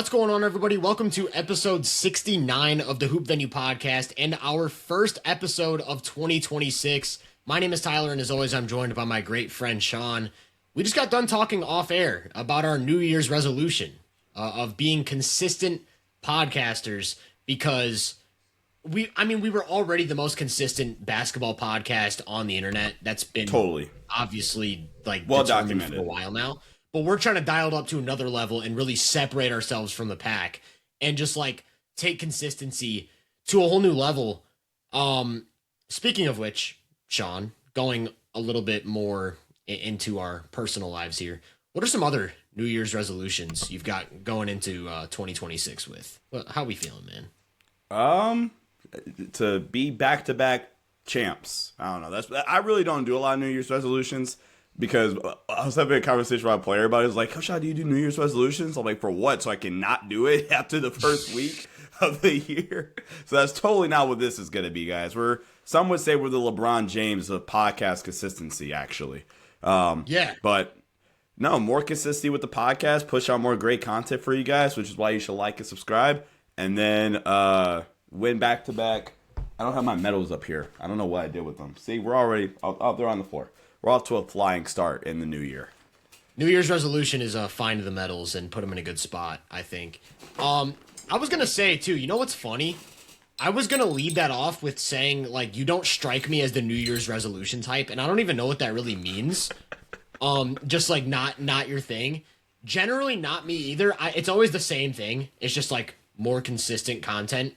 What's going on, everybody? Welcome to episode 69 of the Hoop Venue podcast and our first episode of 2026. My name is Tyler, and as always, I'm joined by my great friend Sean. We just got done talking off air about our New Year's resolution of being consistent podcasters because we were already the most consistent basketball podcast on the internet. That's been totally obviously well determined documented for a while now. But we're trying to dial it up to another level and really separate ourselves from the pack and just take consistency to a whole new level. Speaking of which, Sean, going a little bit more into our personal lives here, what are some other New Year's resolutions you've got going into 2026 with? How we feeling, man? To be back-to-back champs. I don't know. I really don't do a lot of New Year's resolutions. Because I was having a conversation with my player about it. He was like, Coach, how do you do New Year's resolutions? I'm like, for what? So I can not do it after the first week of the year? So that's totally not what this is going to be, guys. Some would say we're the LeBron James of podcast consistency, actually. Yeah. But no, more consistency with the podcast, push out more great content for you guys, which is why you should like and subscribe. And then win back-to-back. I don't have my medals up here. I don't know what I did with them. See, we're already out there on the floor. We're off to a flying start in the new year. New Year's resolution is find the medals and put them in a good spot, I think. I was going to say, too, you know what's funny? I was going to lead that off with saying, you don't strike me as the New Year's resolution type, and I don't even know what that really means. Just, not your thing. Generally, not me either. It's always the same thing. It's just, more consistent content.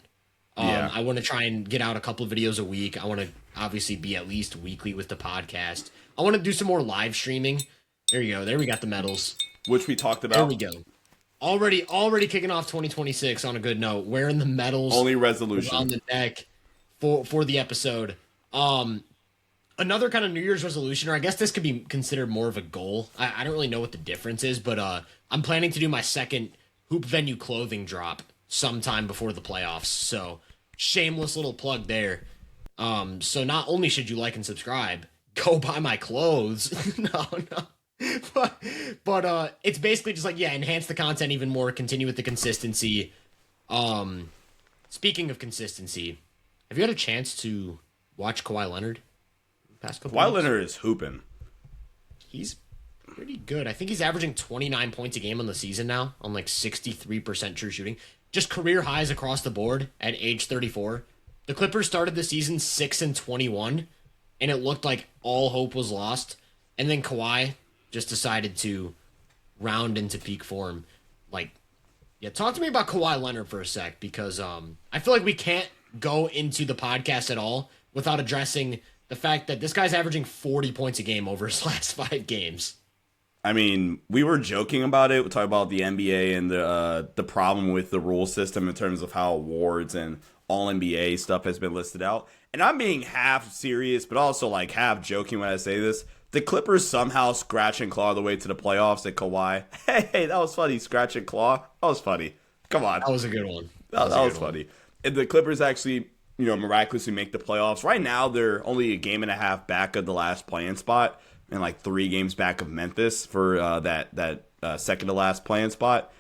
Yeah. I want to try and get out a couple of videos a week. I want to obviously be at least weekly with the podcast. I want to do some more live streaming. There you go. There we got the medals. Which we talked about. There we go. Already kicking off 2026 on a good note. Wearing the medals. Only resolution. On the neck for the episode. Another kind of New Year's resolution, or I guess this could be considered more of a goal. I don't really know what the difference is, but I'm planning to do my second Hoop Venue clothing drop sometime before the playoffs. So shameless little plug there. So not only should you like and subscribe, go buy my clothes. No. But it's basically just enhance the content even more, continue with the consistency. Speaking of consistency, have you had a chance to watch Kawhi Leonard past couple Kawhi weeks? Leonard is hooping. He's pretty good. I think he's averaging 29 points a game on the season now on 63% true shooting. Just career highs across the board at age 34. The Clippers started the season 6-21, and it looked like all hope was lost. And then Kawhi just decided to round into peak form. Talk to me about Kawhi Leonard for a sec, because I feel like we can't go into the podcast at all without addressing the fact that this guy's averaging 40 points a game over his last 5 games. I mean, we were joking about it. We talked about the NBA and the problem with the rule system in terms of how awards and all NBA stuff has been listed out. And I'm being half serious, but also half joking when I say this. The Clippers somehow scratch and claw the way to the playoffs at Kawhi. Hey, that was funny. Scratch and claw. That was funny. Come on. That was a good one. That was funny. And the Clippers actually, miraculously make the playoffs. Right now, they're only a game and a half back of the last play-in spot and 3 games back of Memphis for that second to last play-in spot.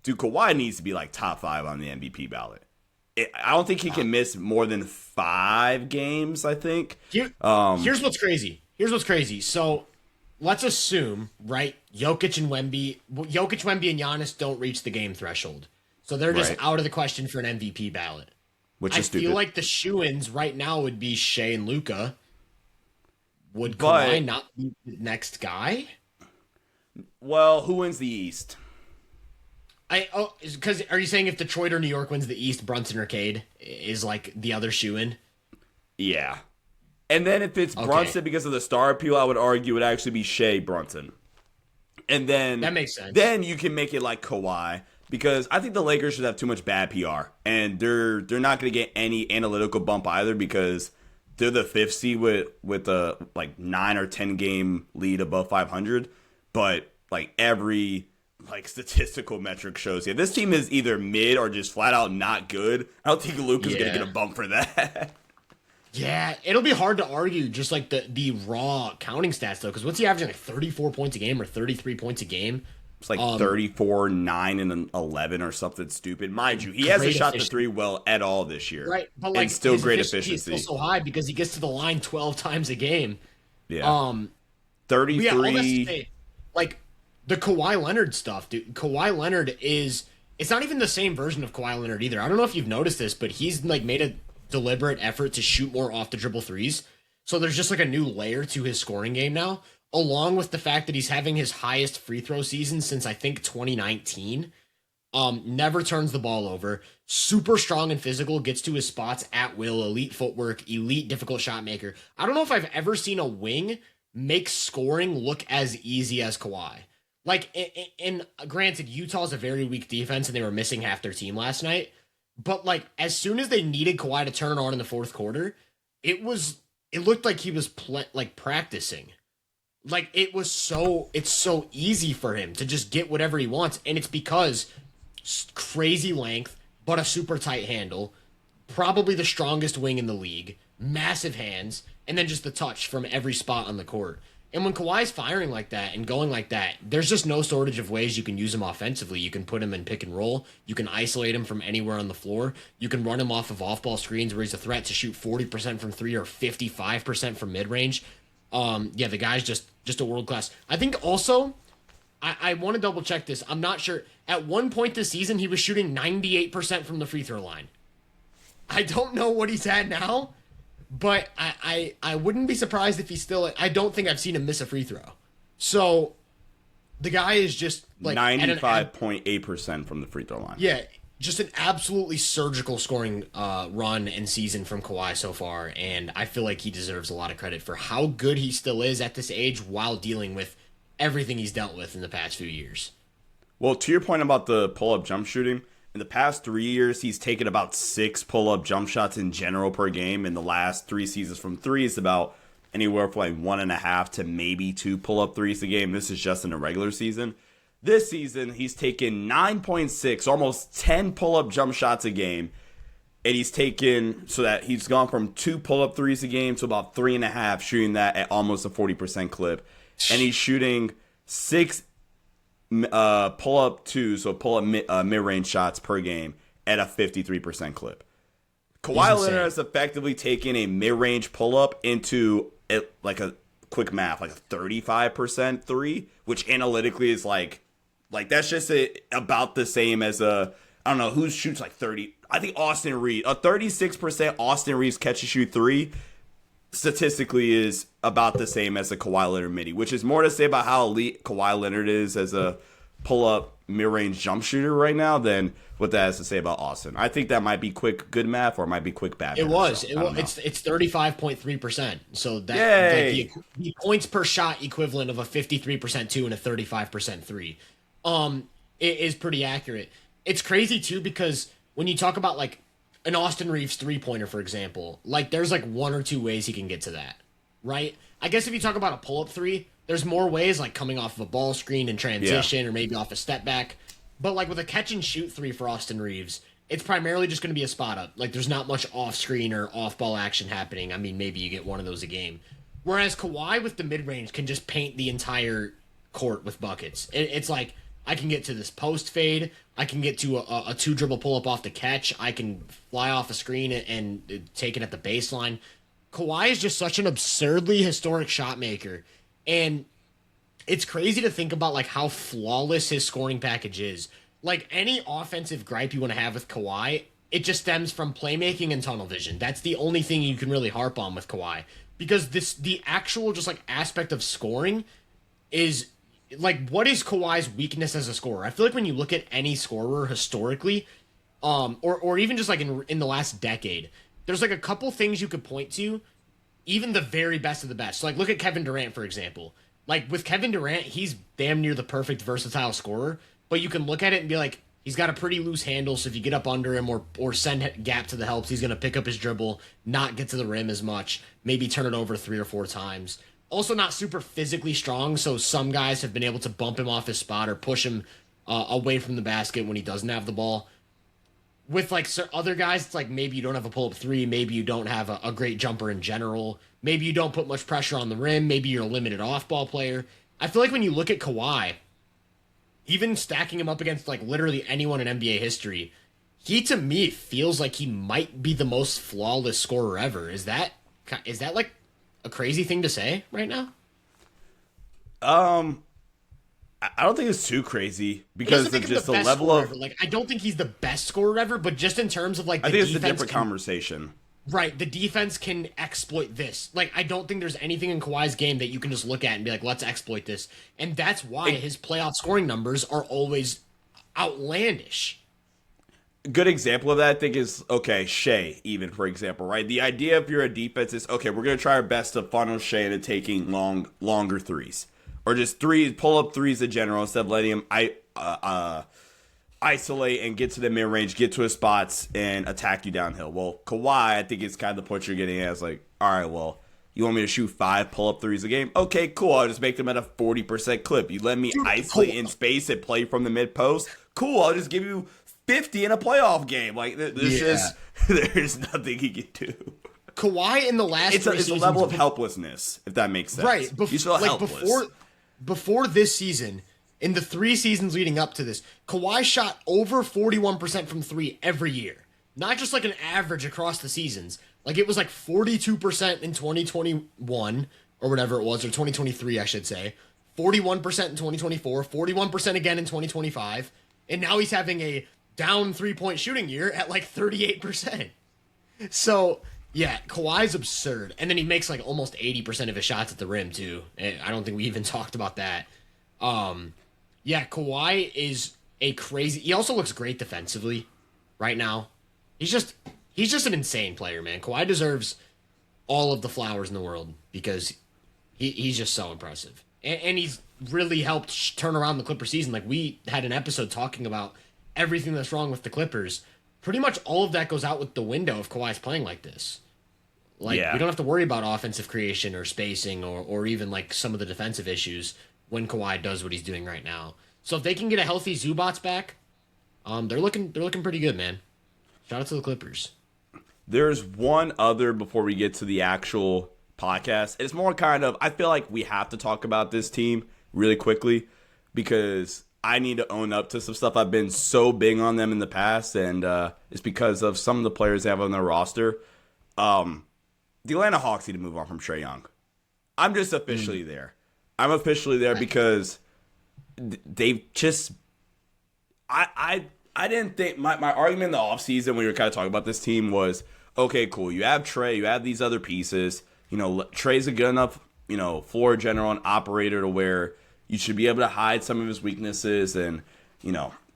Dude, Kawhi needs to be top 5 on the MVP ballot. I don't think he can miss more than 5 games, I think. Here's what's crazy. So let's assume, right, Jokic, Wemby, and Giannis don't reach the game threshold. So they're just out of the question for an MVP ballot. Which is stupid. I feel like the shoo-ins right now would be Shea and Luka. Would Kawhi not be the next guy? Well, who wins the East? Because are you saying if Detroit or New York wins the East, Brunson or Cade is the other shoo-in? Yeah. And then if it's Brunson because of the star appeal, I would argue it would actually be Shea Brunson. And then that makes sense. Then you can make it like Kawhi, because I think the Lakers should have too much bad PR, and they're not going to get any analytical bump either, because they're the 5th seed with a 9 or 10 game lead above 500, but every statistical metric shows this team is either mid or just flat out not good. I don't think Luka's going to get a bump for that. Yeah, it'll be hard to argue just the raw counting stats though, because what's he averaging 34 points a game or 33 points a game It's like 34, 9, and 11 or something stupid. Mind you, he hasn't shot the three well at all this year. Right, but like and still great efficiency efficiency. is still so high because he gets to the line 12 times a game. Yeah. 33. Yeah, all this to say, like the Kawhi Leonard stuff, dude. Kawhi Leonard it's not even the same version of Kawhi Leonard either. I don't know if you've noticed this, but he's like made a deliberate effort to shoot more off the dribble threes. So there's just like a new layer to his scoring game now, along with the fact that he's having his highest free throw season since I think 2019. Never turns the ball over. Super strong and physical, gets to his spots at will, elite footwork, elite difficult shot maker. I don't know if I've ever seen a wing make scoring look as easy as Kawhi. Like, and granted, Utah's a very weak defense and they were missing half their team last night. But like, as soon as they needed Kawhi to turn on in the fourth quarter, it looked like he was practicing. Like it's so easy for him to just get whatever he wants. And it's because crazy length, but a super tight handle, probably the strongest wing in the league, massive hands, and then just the touch from every spot on the court. And when Kawhi's firing like that and going like that, there's just no shortage of ways you can use him offensively. You can put him in pick and roll. You can isolate him from anywhere on the floor. You can run him off of off-ball screens where he's a threat to shoot 40% from three or 55% from mid-range. Yeah, the guy's just a world class. I think also, I want to double check this. I'm not sure. At one point this season, he was shooting 98% from the free throw line. I don't know what he's at now, but I wouldn't be surprised if he's still. I don't think I've seen him miss a free throw. So the guy is just like 95.8% from the free throw line. Yeah, just an absolutely surgical scoring run and season from Kawhi so far, and I feel like he deserves a lot of credit for how good he still is at this age while dealing with everything he's dealt with in the past few years. Well, to your point about the pull-up jump shooting, in the past 3 years, he's taken about 6 pull-up jump shots in general per game. In the last 3 seasons from three, it's about anywhere from like 1.5 to maybe 2 pull-up threes a game. This is just in the regular season. This season, he's taken 9.6, almost 10 pull-up jump shots a game. And he's taken, so that he's gone from 2 pull-up threes a game to about 3.5, shooting that at almost a 40% clip. And he's shooting 6 pull-up twos, so pull-up mid-range shots per game at a 53% clip. Kawhi Leonard has effectively taken a mid-range pull-up into like a quick math, like a 35% three, which analytically is like that's just about the same as I don't know, who shoots like 30. I think Austin Reeves, a 36% Austin Reeves catch and shoot three statistically is about the same as a Kawhi Leonard midi, which is more to say about how elite Kawhi Leonard is as a pull-up mid-range jump shooter right now than what that has to say about Austin. I think that might be quick good math or it might be quick bad math. It's 35.3%. So that like the points per shot equivalent of a 53% 2 and a 35% 3. It is pretty accurate. It's crazy too because when you talk about like an Austin Reeves 3-pointer, for example, like there's like 1 or 2 ways he can get to that, right? I guess if you talk about a pull-up 3, there's more ways, like coming off of a ball screen in transition or maybe off a step back. But like with a catch and shoot 3 for Austin Reeves, it's primarily just going to be a spot up. Like there's not much off screen or off ball action happening. I mean, maybe you get one of those a game. Whereas Kawhi with the mid range can just paint the entire court with buckets. It's like I can get to this post fade. I can get to a 2 dribble pull up off the catch. I can fly off a screen and take it at the baseline. Kawhi is just such an absurdly historic shot maker. And it's crazy to think about like how flawless his scoring package is. Like any offensive gripe you want to have with Kawhi, it just stems from playmaking and tunnel vision. That's the only thing you can really harp on with Kawhi. Because the actual just like aspect of scoring is like, what is Kawhi's weakness as a scorer? I feel like when you look at any scorer historically, or even just like in the last decade, there's like a couple things you could point to, even the very best of the best. So like look at Kevin Durant, for example. Like with Kevin Durant, he's damn near the perfect versatile scorer, but you can look at it and be like, he's got a pretty loose handle, so if you get up under him or send gap to the helps, he's going to pick up his dribble, not get to the rim as much, maybe turn it over 3 or 4 times. Also not super physically strong, so some guys have been able to bump him off his spot or push him away from the basket when he doesn't have the ball. With like other guys, it's like maybe you don't have a pull-up 3, maybe you don't have a great jumper in general, maybe you don't put much pressure on the rim, maybe you're a limited off-ball player. I feel like when you look at Kawhi, even stacking him up against like literally anyone in NBA history, he to me feels like he might be the most flawless scorer ever. Is that like a crazy thing to say right now? I don't think it's too crazy It because doesn't make of him just the the best level scorer of. ever. Like I don't think he's the best scorer ever, but just in terms of like the I think it's a defense different conversation. right, the defense can exploit this. Like I don't think there's anything in Kawhi's game that you can just look at and be like, let's exploit this. And that's why his playoff scoring numbers are always outlandish. Good example of that, I think, is okay, Shea, even for example, right? The idea if you're a defense is okay, we're gonna try our best to funnel Shea into taking longer threes. Or just pull up threes in general instead of letting him isolate and get to the mid range, get to his spots, and attack you downhill. Well, Kawhi, I think it's kind of the point you're getting at. It's like, all right, well, you want me to shoot 5 pull up threes a game? Okay, cool. I'll just make them at a 40% clip. You let me isolate in space and play from the mid post? Cool. I'll just give you 50 in a playoff game. Like, there's nothing he can do. Kawhi in the last It's a level of helplessness, if that makes sense. Right. He's still helpless. Before this season, in the 3 seasons leading up to this, Kawhi shot over 41% from 3 every year. Not just like an average across the seasons. Like it was like 42% in 2021 or whatever it was, or 2023, I should say. 41% in 2024, 41% again in 2025. And now he's having a down 3-point shooting year at like 38%. So, yeah, Kawhi's absurd. And then he makes like almost 80% of his shots at the rim, too. And I don't think we even talked about that. Yeah, Kawhi is a crazy... He also looks great defensively right now. He's just an insane player, man. Kawhi deserves all of the flowers in the world because he's just so impressive. And he's really helped turn around the Clippers season. Like, we had an episode talking about everything that's wrong with the Clippers. Pretty much all of that goes out with the window if Kawhi's playing like this. Like, we don't have to worry about offensive creation or spacing or even, like, some of the defensive issues when Kawhi does what he's doing right now. So if they can get a healthy Zubats back, they're looking pretty good, man. Shout out to the Clippers. There's one other before we get to the actual podcast. It's more kind of, I feel like we have to talk about this team really quickly because I need to own up to some stuff. I've been so big on them in the past, and it's because of some of the players they have on their roster. The Atlanta Hawks need to move on from Trae Young. I'm just officially there. I'm officially there because they've just... I didn't think... My argument in the offseason when we were kind of talking about this team was, okay, cool, you have Trae, you have these other pieces. You know, Trae's a good enough, floor general and operator to where you should be able to hide some of his weaknesses and,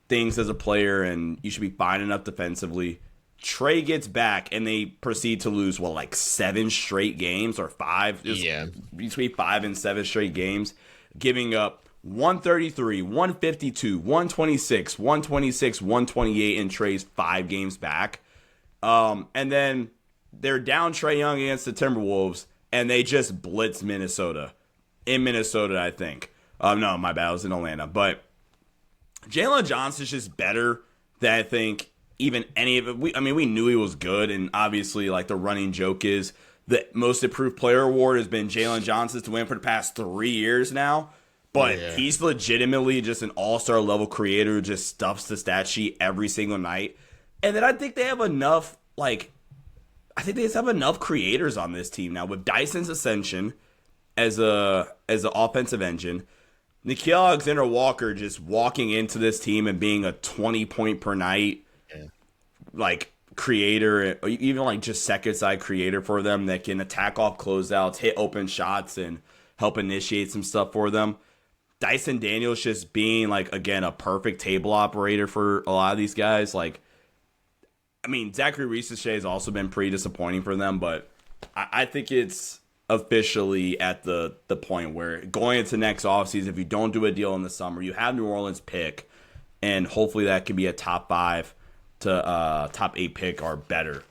things as a player, and you should be fine enough defensively. Trae gets back, and they proceed to lose, 7 straight games or 5? Yeah. Between 5 and 7 straight games, giving up 133, 152, 126, 126, 128 in Trae's 5 games back. And then they're down Trae Young against the Timberwolves, and they just blitz Minnesota. In Minnesota, I think. No, my bad. I was in Atlanta. But Jalen Johnson's just better than I think even any of it. We knew he was good, and obviously, the running joke is the most improved player award has been Jalen Johnson's to win for the past 3 years now. But he's legitimately just an all-star level creator who just stuffs the stat sheet every single night. And then I think they have enough, I think they just have enough creators on this team now with Dyson's ascension as an offensive engine. Nickeil Alexander-Walker just walking into this team and being a 20-point per night, creator, or even just second-side creator for them that can attack off closeouts, hit open shots, and help initiate some stuff for them. Dyson Daniels just being, again, a perfect table operator for a lot of these guys. Zachary Reese-Shea has also been pretty disappointing for them, but I think it's officially at the point where going into next offseason, if you don't do a deal in the summer, you have New Orleans pick, and hopefully that can be a top 5 to top 8 pick or better.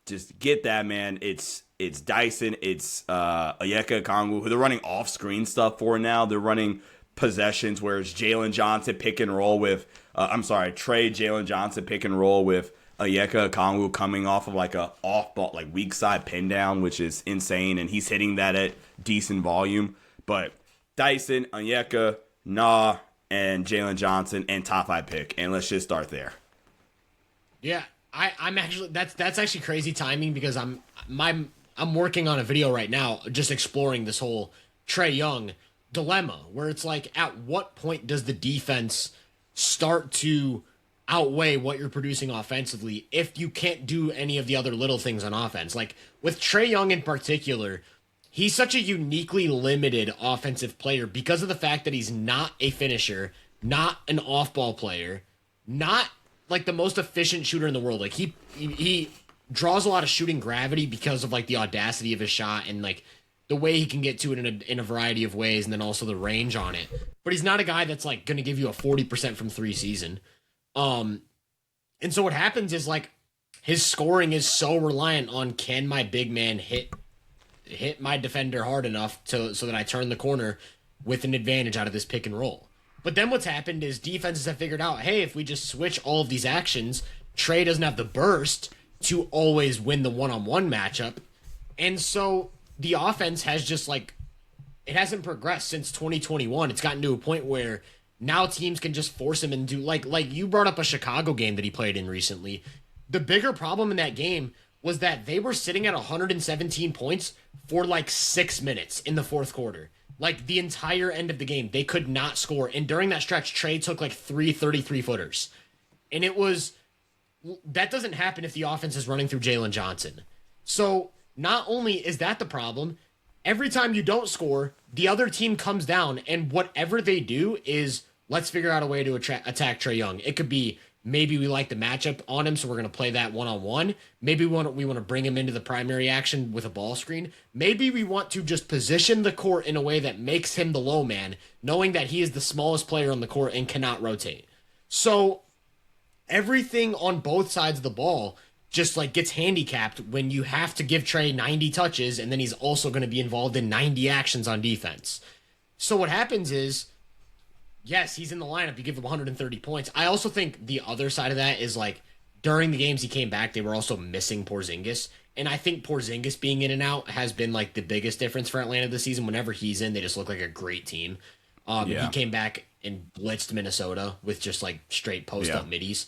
Just get that, man. It's Dyson, it's Onyeka Okongwu, who they're running off-screen stuff for now. They're running possessions where it's Jalen Johnson pick and roll with Trae Jalen Johnson pick and roll with Onyeka Okongwu coming off of a off-ball, weak side pin down, which is insane, and he's hitting that at decent volume. But Dyson, Onyeka, and Jalen Johnson and top 5 pick, and let's just start there. Yeah, I'm actually that's actually crazy timing because I'm working on a video right now just exploring this whole Trae Young dilemma where it's like, at what point does the defense start to outweigh what you're producing offensively if you can't do any of the other little things on offense? Like with Trae Young in particular, he's such a uniquely limited offensive player because of the fact that he's not a finisher, not an off-ball player, not like the most efficient shooter in the world. Like he draws a lot of shooting gravity because of like the audacity of his shot and like the way he can get to it in a variety of ways, and then also the range on it. But he's not a guy that's like going to give you a 40% from 3 season. And so what happens is like his scoring is so reliant on, can my big man hit my defender hard enough so that I turn the corner with an advantage out of this pick and roll. But then what's happened is defenses have figured out, hey, if we just switch all of these actions, Trae doesn't have the burst to always win the one-on-one matchup. And so the offense has just like, it hasn't progressed since 2021. It's gotten to a point where now teams can just force him into like you brought up a Chicago game that he played in recently. The bigger problem in that game was that they were sitting at 117 points for like 6 minutes in the fourth quarter. Like the entire end of the game, they could not score. And during that stretch, Trae took like 3 33-footers. And that doesn't happen if the offense is running through Jalen Johnson. So not only is that the problem, every time you don't score, the other team comes down, and whatever they do is, let's figure out a way to attack Trae Young. It could be, maybe we like the matchup on him, so we're going to play that one-on-one. Maybe we want to bring him into the primary action with a ball screen. Maybe we want to just position the court in a way that makes him the low man, knowing that he is the smallest player on the court and cannot rotate. So everything on both sides of the ball just like gets handicapped when you have to give Trae 90 touches, and then he's also going to be involved in 90 actions on defense. So what happens is, yes, he's in the lineup. You give him 130 points. I also think the other side of that is like during the games he came back, they were also missing Porzingis. And I think Porzingis being in and out has been like the biggest difference for Atlanta this season. Whenever he's in, they just look like a great team. He came back and blitzed Minnesota with just like straight post-up middies.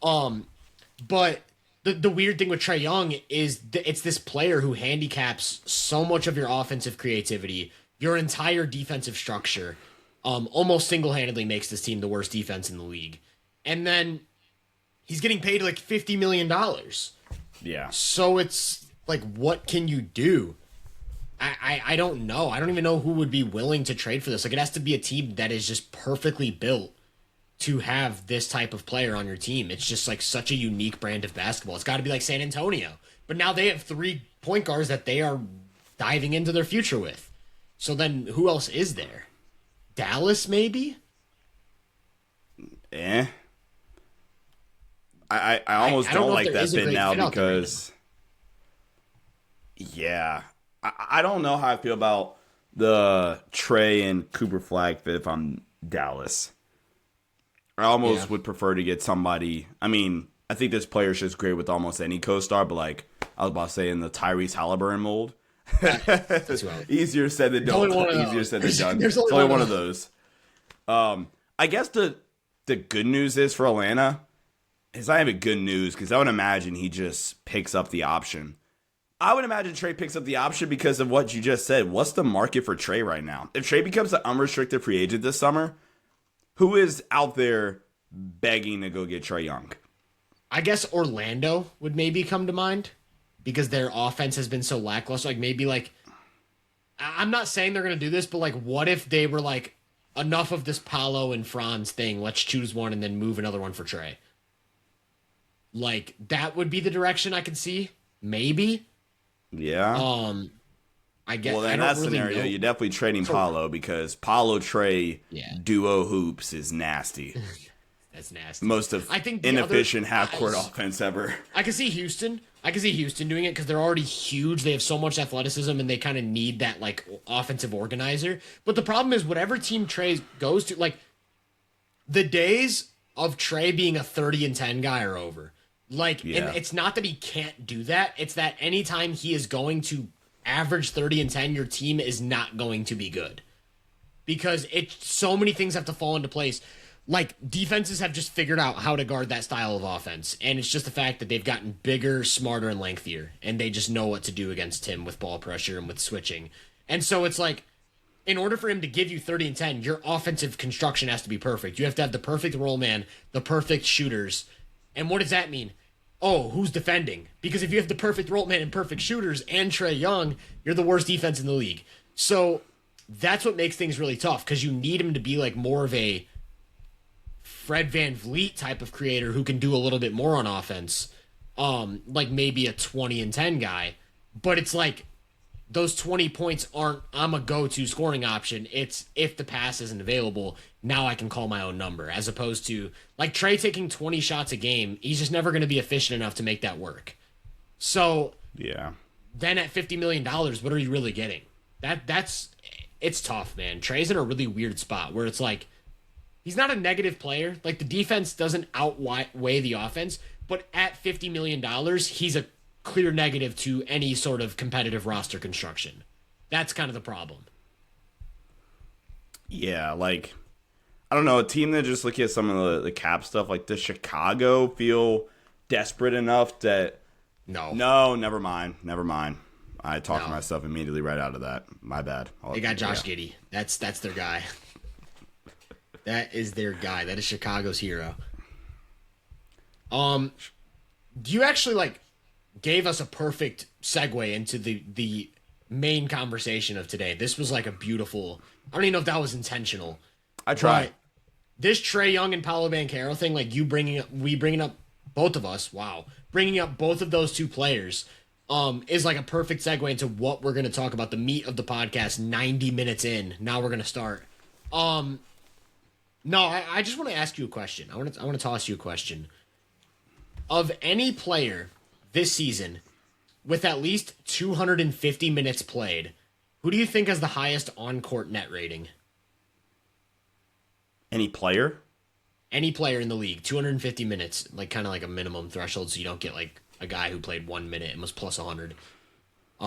But the weird thing with Trae Young is it's this player who handicaps so much of your offensive creativity, your entire defensive structure. Almost single-handedly makes this team the worst defense in the league. And then he's getting paid like $50 million. Yeah. So it's like, what can you do? I don't know. I don't even know who would be willing to trade for this. Like, it has to be a team that is just perfectly built to have this type of player on your team. It's just like such a unique brand of basketball. It's got to be like San Antonio. But now they have 3 point guards that they are diving into their future with. So then who else is there? Dallas, maybe? I almost don't like that bit now because, I don't know how I feel about the Trae and Cooper Flag fit if I'm Dallas. I almost would prefer to get somebody. I mean, I think this player is just great with almost any co-star, but like I was about to say in the Tyrese Halliburton mold. That's right. Easier said than done. Easier said than done. There's only one of those. I guess the good news is for Atlanta is not even good news because I would imagine he just picks up the option. I would imagine Trae picks up the option because of what you just said. What's the market for Trae right now? If Trae becomes an unrestricted free agent this summer, who is out there begging to go get Trae Young? I guess Orlando would maybe come to mind because their offense has been so lackluster. Like maybe like, I'm not saying they're going to do this, but like what if they were like, enough of this Paolo and Franz thing, let's choose one and then move another one for Trae. Like that would be the direction I could see. Maybe. Yeah. I guess. Well, in that scenario, you're definitely trading Paolo because Paolo Trae duo hoops is nasty. That's nasty. Most of inefficient half-court offense ever. I can see Houston. Doing it because they're already huge. They have so much athleticism and they kind of need that like offensive organizer. But the problem is whatever team Trae goes to, like the days of Trae being a 30-10 guy are over. Like, and it's not that he can't do that. It's that anytime he is going to average 30-10, your team is not going to be good. because so many things have to fall into place. Like, defenses have just figured out how to guard that style of offense, and it's just the fact that they've gotten bigger, smarter, and lengthier, and they just know what to do against him with ball pressure and with switching. And so it's like, in order for him to give you 30 and 10, your offensive construction has to be perfect. You have to have the perfect roll man, the perfect shooters. And what does that mean? Oh, who's defending? Because if you have the perfect roll man and perfect shooters and Trae Young, you're the worst defense in the league. So that's what makes things really tough, because you need him to be like more of a Fred VanVleet type of creator who can do a little bit more on offense, like maybe a 20 and 10 guy. But it's like, those 20 points aren't, I'm a go-to scoring option. It's, if the pass isn't available, now I can call my own number. As opposed to, like, Trae taking 20 shots a game, he's just never going to be efficient enough to make that work. So, yeah. Then at $50 million, what are you really getting? It's tough, man. Trae's in a really weird spot where it's like, he's not a negative player. Like, the defense doesn't outweigh the offense, but at $50 million, he's a clear negative to any sort of competitive roster construction. That's kind of the problem. Yeah, like, I don't know, a team that just looking at some of the cap stuff, like, does Chicago feel desperate enough that... No, never mind. I talked myself immediately right out of that. My bad. They got Josh Giddey. That's their guy. That is their guy. That is Chicago's hero. Do you actually, like, gave us a perfect segue into the main conversation of today. This was like a beautiful, I don't even know if that was intentional. I tried. This Trae Young and Paolo Banchero thing, like we bringing up both of us, bringing up both of those two players, is like a perfect segue into what we're going to talk about, the meat of the podcast, 90 minutes in. Now we're going to start. No, I just want to ask you a question. I want to toss you a question. Of any player this season with at least 250 minutes played, who do you think has the highest on-court net rating? Any player? Any player in the league, 250 minutes, like kind of like a minimum threshold, so you don't get like a guy who played 1 minute and was plus 100. Who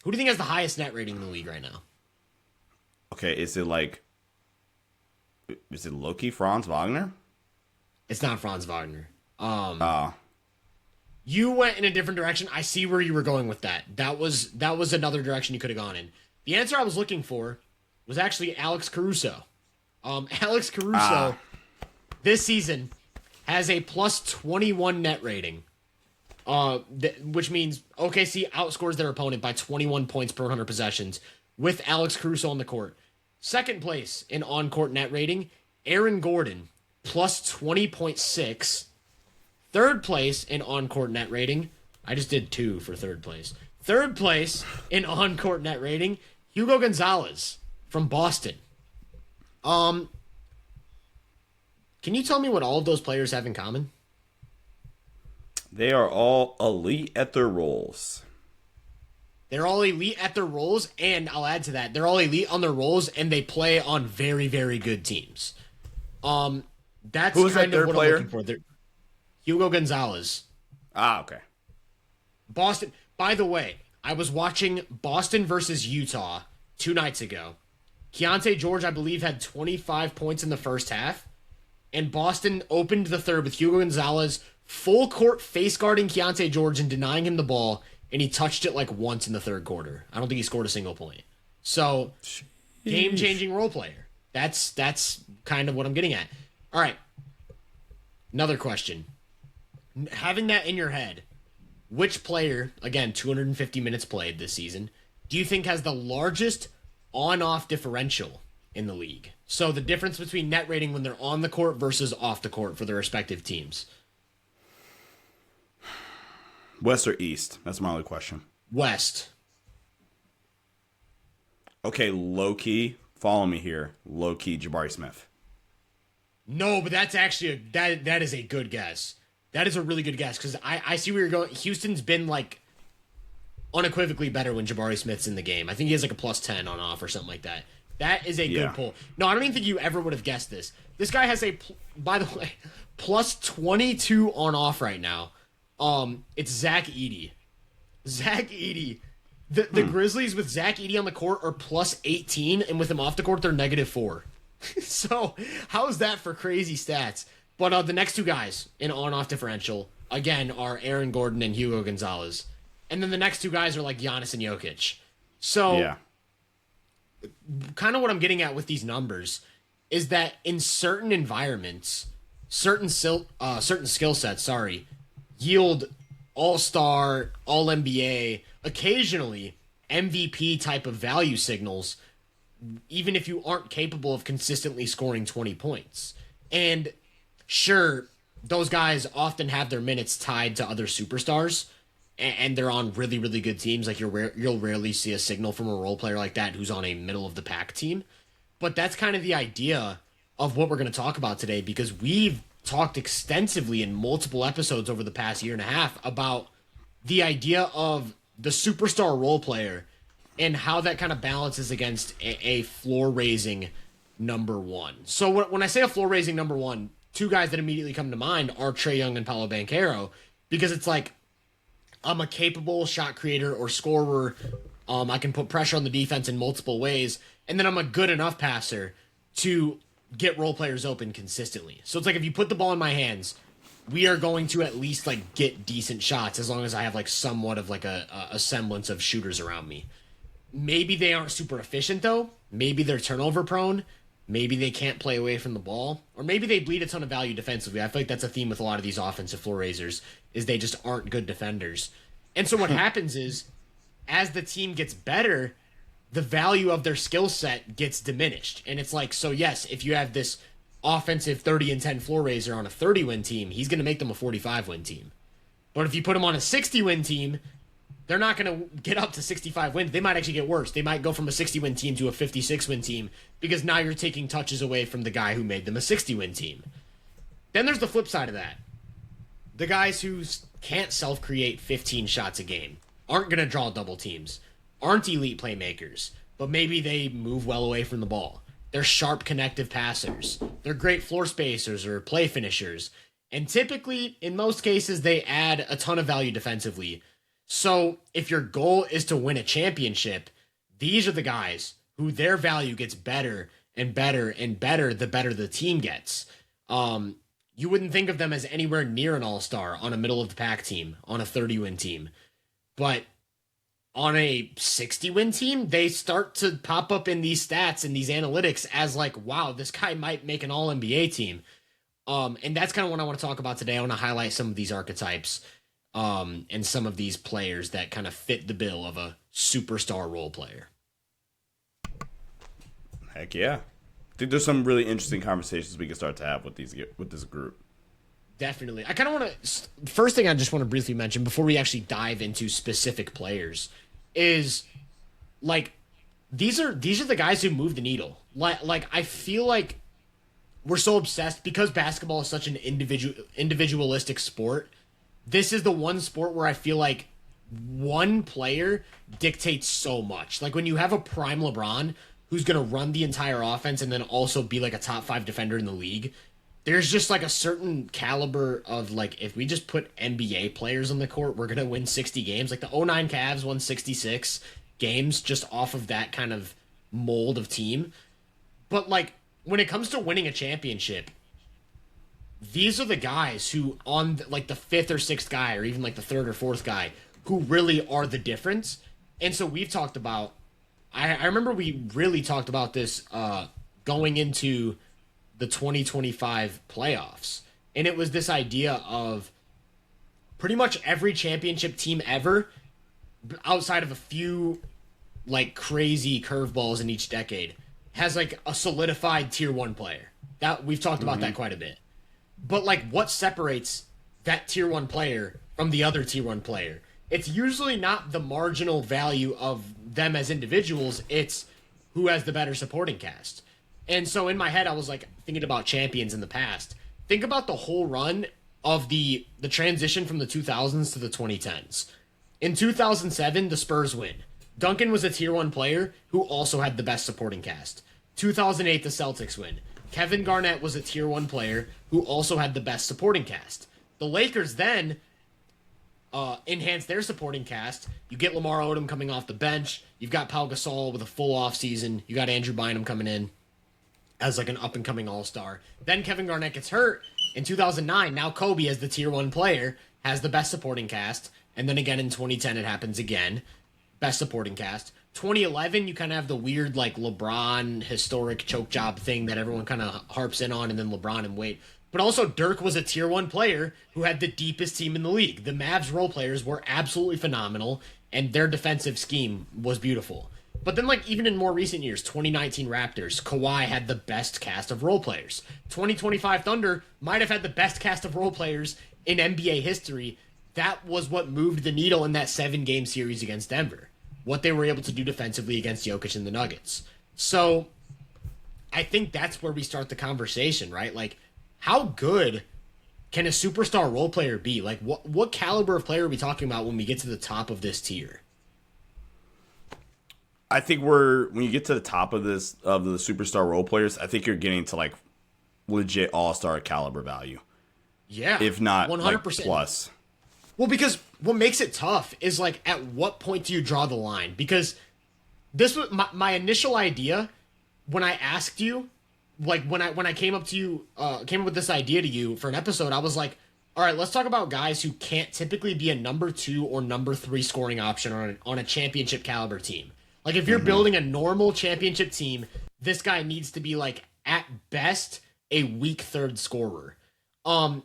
do you think has the highest net rating in the league right now? Okay, is it Loki Franz Wagner? It's not Franz Wagner. You went in a different direction. I see where you were going with that. That was another direction you could have gone in. The answer I was looking for was actually Alex Caruso. Alex Caruso this season has a plus 21 net rating, which means OKC outscores their opponent by 21 points per 100 possessions with Alex Caruso on the court. Second place in on-court net rating, Aaron Gordon, plus 20.6. Third place in on-court net rating. I just did 2 for third place. Third place in on-court net rating, Hugo Gonzalez from Boston. Can you tell me what all of those players have in common? They are all elite at their roles. They're all elite at their roles, and I'll add to that, they're all elite on their roles, and they play on very, very good teams. That's Who was kind that of third what player? I'm looking for. Hugo Gonzalez. Okay. Boston. By the way, I was watching Boston versus Utah 2 nights ago. Keontae George, I believe, had 25 points in the first half, and Boston opened the third with Hugo Gonzalez full court face guarding Keontae George and denying him the ball, and he touched it like once in the third quarter. I don't think he scored a single point. So, game-changing role player. That's kind of what I'm getting at. All right. Another question. Having that in your head, which player, again, 250 minutes played this season, do you think has the largest on-off differential in the league? So the difference between net rating when they're on the court versus off the court for their respective teams. West or East? That's my only question. West. Okay, low-key. Follow me here. Low-key, Jabari Smith. No, but that's actually that is a good guess. That is a really good guess, because I see where you're going. Houston's been like unequivocally better when Jabari Smith's in the game. I think he has like a plus 10 on off or something like that. That is a good pull. No, I don't even think you ever would have guessed this. This guy has a, by the way, plus 22 on off right now. It's Zach Edey. Zach Edey. The Grizzlies with Zach Edey on the court are plus 18, and with him off the court, they're -4. So how is that for crazy stats? But the next two guys in on-off differential, again, are Aaron Gordon and Hugo Gonzalez. And then the next two guys are like Giannis and Jokic. So kind of what I'm getting at with these numbers is that in certain environments, certain skill sets, yield all-star, all-NBA, occasionally MVP type of value signals, even if you aren't capable of consistently scoring 20 points. And sure, those guys often have their minutes tied to other superstars, and they're on really, really good teams. Like you'll rarely see a signal from a role player like that who's on a middle-of-the-pack team. But that's kind of the idea of what we're going to talk about today, because we've talked extensively in multiple episodes over the past year and a half about the idea of the superstar role player and how that kind of balances against a floor-raising number one. So when I say a floor-raising number one, two guys that immediately come to mind are Trae Young and Paolo Banchero, because it's like, I'm a capable shot creator or scorer. I can put pressure on the defense in multiple ways, and then I'm a good enough passer to get role players open consistently. So it's like, if you put the ball in my hands, we are going to at least like get decent shots as long as I have like somewhat of like a semblance of shooters around me. Maybe they aren't super efficient though. Maybe they're turnover prone. Maybe they can't play away from the ball, or maybe they bleed a ton of value defensively. I feel like that's a theme with a lot of these offensive floor raisers, is they just aren't good defenders. And so what happens is, as the team gets better, the value of their skill set gets diminished. And it's like, so yes, if you have this offensive 30-10 floor raiser on a 30-win team, he's going to make them a 45-win team. But if you put him on a 60-win team, they're not going to get up to 65 wins. They might actually get worse. They might go from a 60-win team to a 56-win team, because now you're taking touches away from the guy who made them a 60-win team. Then there's the flip side of that. The guys who can't self-create 15 shots a game, aren't going to draw double teams, aren't elite playmakers, but maybe they move well away from the ball. They're sharp connective passers. They're great floor spacers or play finishers. And typically, in most cases, they add a ton of value defensively. So if your goal is to win a championship, these are the guys who their value gets better and better and better the better the team gets. You wouldn't think of them as anywhere near an all-star on a middle-of-the-pack team, on a 30-win team. But on a 60-win team, they start to pop up in these stats and these analytics as like, wow, this guy might make an all-NBA team. And that's kind of what I want to talk about today. I want to highlight some of these archetypes and some of these players that kind of fit the bill of a superstar role player. Heck yeah. I think there's some really interesting conversations we can start to have with this group. Definitely. I kind of want to, first thing I just want to briefly mention before we actually dive into specific players is like, these are the guys who move the needle. Like I feel like we're so obsessed because basketball is such an individualistic sport. This is the one sport where I feel like one player dictates so much. Like when you have a prime LeBron who's going to run the entire offense and then also be like a top 5 defender in the league, there's just like a certain caliber of like, if we just put NBA players on the court, we're going to win 60 games. Like the 09 Cavs won 66 games just off of that kind of mold of team. But like when it comes to winning a championship, these are the guys who on like the 5th or 6th guy, or even like the 3rd or 4th guy, who really are the difference. And so we've talked about, I remember we really talked about this going into the 2025 playoffs. And it was this idea of pretty much every championship team ever, outside of a few like crazy curveballs in each decade, has like a solidified tier 1 player. That we've talked about that quite a bit. But like what separates that tier 1 player from the other tier 1 player? It's usually not the marginal value of them as individuals, it's who has the better supporting cast. And so in my head, I was like thinking about champions in the past. Think about the whole run of the transition from the 2000s to the 2010s. In 2007, the Spurs win. Duncan was a tier 1 player who also had the best supporting cast. 2008, the Celtics win. Kevin Garnett was a tier 1 player who also had the best supporting cast. The Lakers then enhance their supporting cast. You get Lamar Odom coming off the bench. You've got Pau Gasol with a full off season. You got Andrew Bynum coming in as like an up and coming all-star. Then Kevin Garnett gets hurt in 2009. Now Kobe, as the tier 1 player, has the best supporting cast. And then again in 2010 it happens again. Best supporting cast. 2011 you kind of have the weird like LeBron historic choke job thing that everyone kind of harps in on, and then LeBron and Wade. But also Dirk was a tier 1 player who had the deepest team in the league. The Mavs role players were absolutely phenomenal, and their defensive scheme was beautiful. But then, like, even in more recent years, 2019 Raptors, Kawhi had the best cast of role players. 2025 Thunder might have had the best cast of role players in NBA history. That was what moved the needle in that 7-game series against Denver. What they were able to do defensively against Jokic and the Nuggets. So, I think that's where we start the conversation, right? Like, how good can a superstar role player be? Like, what caliber of player are we talking about when we get to the top of this tier? I think when you get to the top of the superstar role players, I think you're getting to like legit all-star caliber value. Yeah. If not 100%. Like plus. Well, because what makes it tough is like at what point do you draw the line? Because this was my initial idea when I asked you, like when I came up with this idea to you for an episode, I was like, all right, let's talk about guys who can't typically be a number 2 or number 3 scoring option on a championship caliber team. Like if you're building a normal championship team, this guy needs to be like at best a weak third scorer. And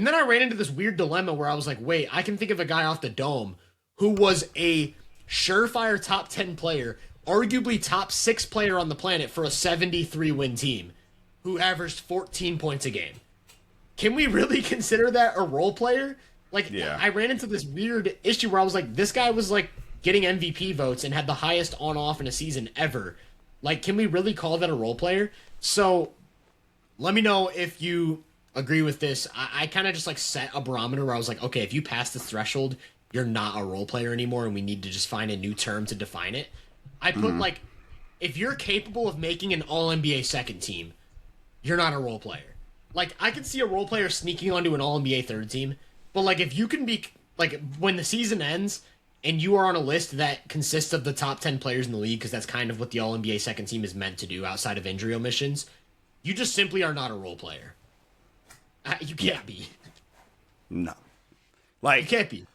then I ran into this weird dilemma where I was like, wait, I can think of a guy off the dome who was a surefire top 10 player, arguably top 6 player on the planet for a 73-win team, who averaged 14 points a game. Can we really consider that a role player? Like, yeah. I ran into this weird issue where I was like, this guy was like getting MVP votes and had the highest on-off in a season ever. Like, can we really call that a role player? So, let me know if you agree with this. I kind of just like set a barometer where I was like, okay, if you pass this threshold, you're not a role player anymore, and we need to just find a new term to define it. I put like, if you're capable of making an All-NBA second team, you're not a role player. Like, I could see a role player sneaking onto an All-NBA third team, but like, if you can be like, when the season ends and you are on a list that consists of the top 10 players in the league, because that's kind of what the All-NBA second team is meant to do outside of injury omissions, you just simply are not a role player. You can't be. No. Like, you can't be.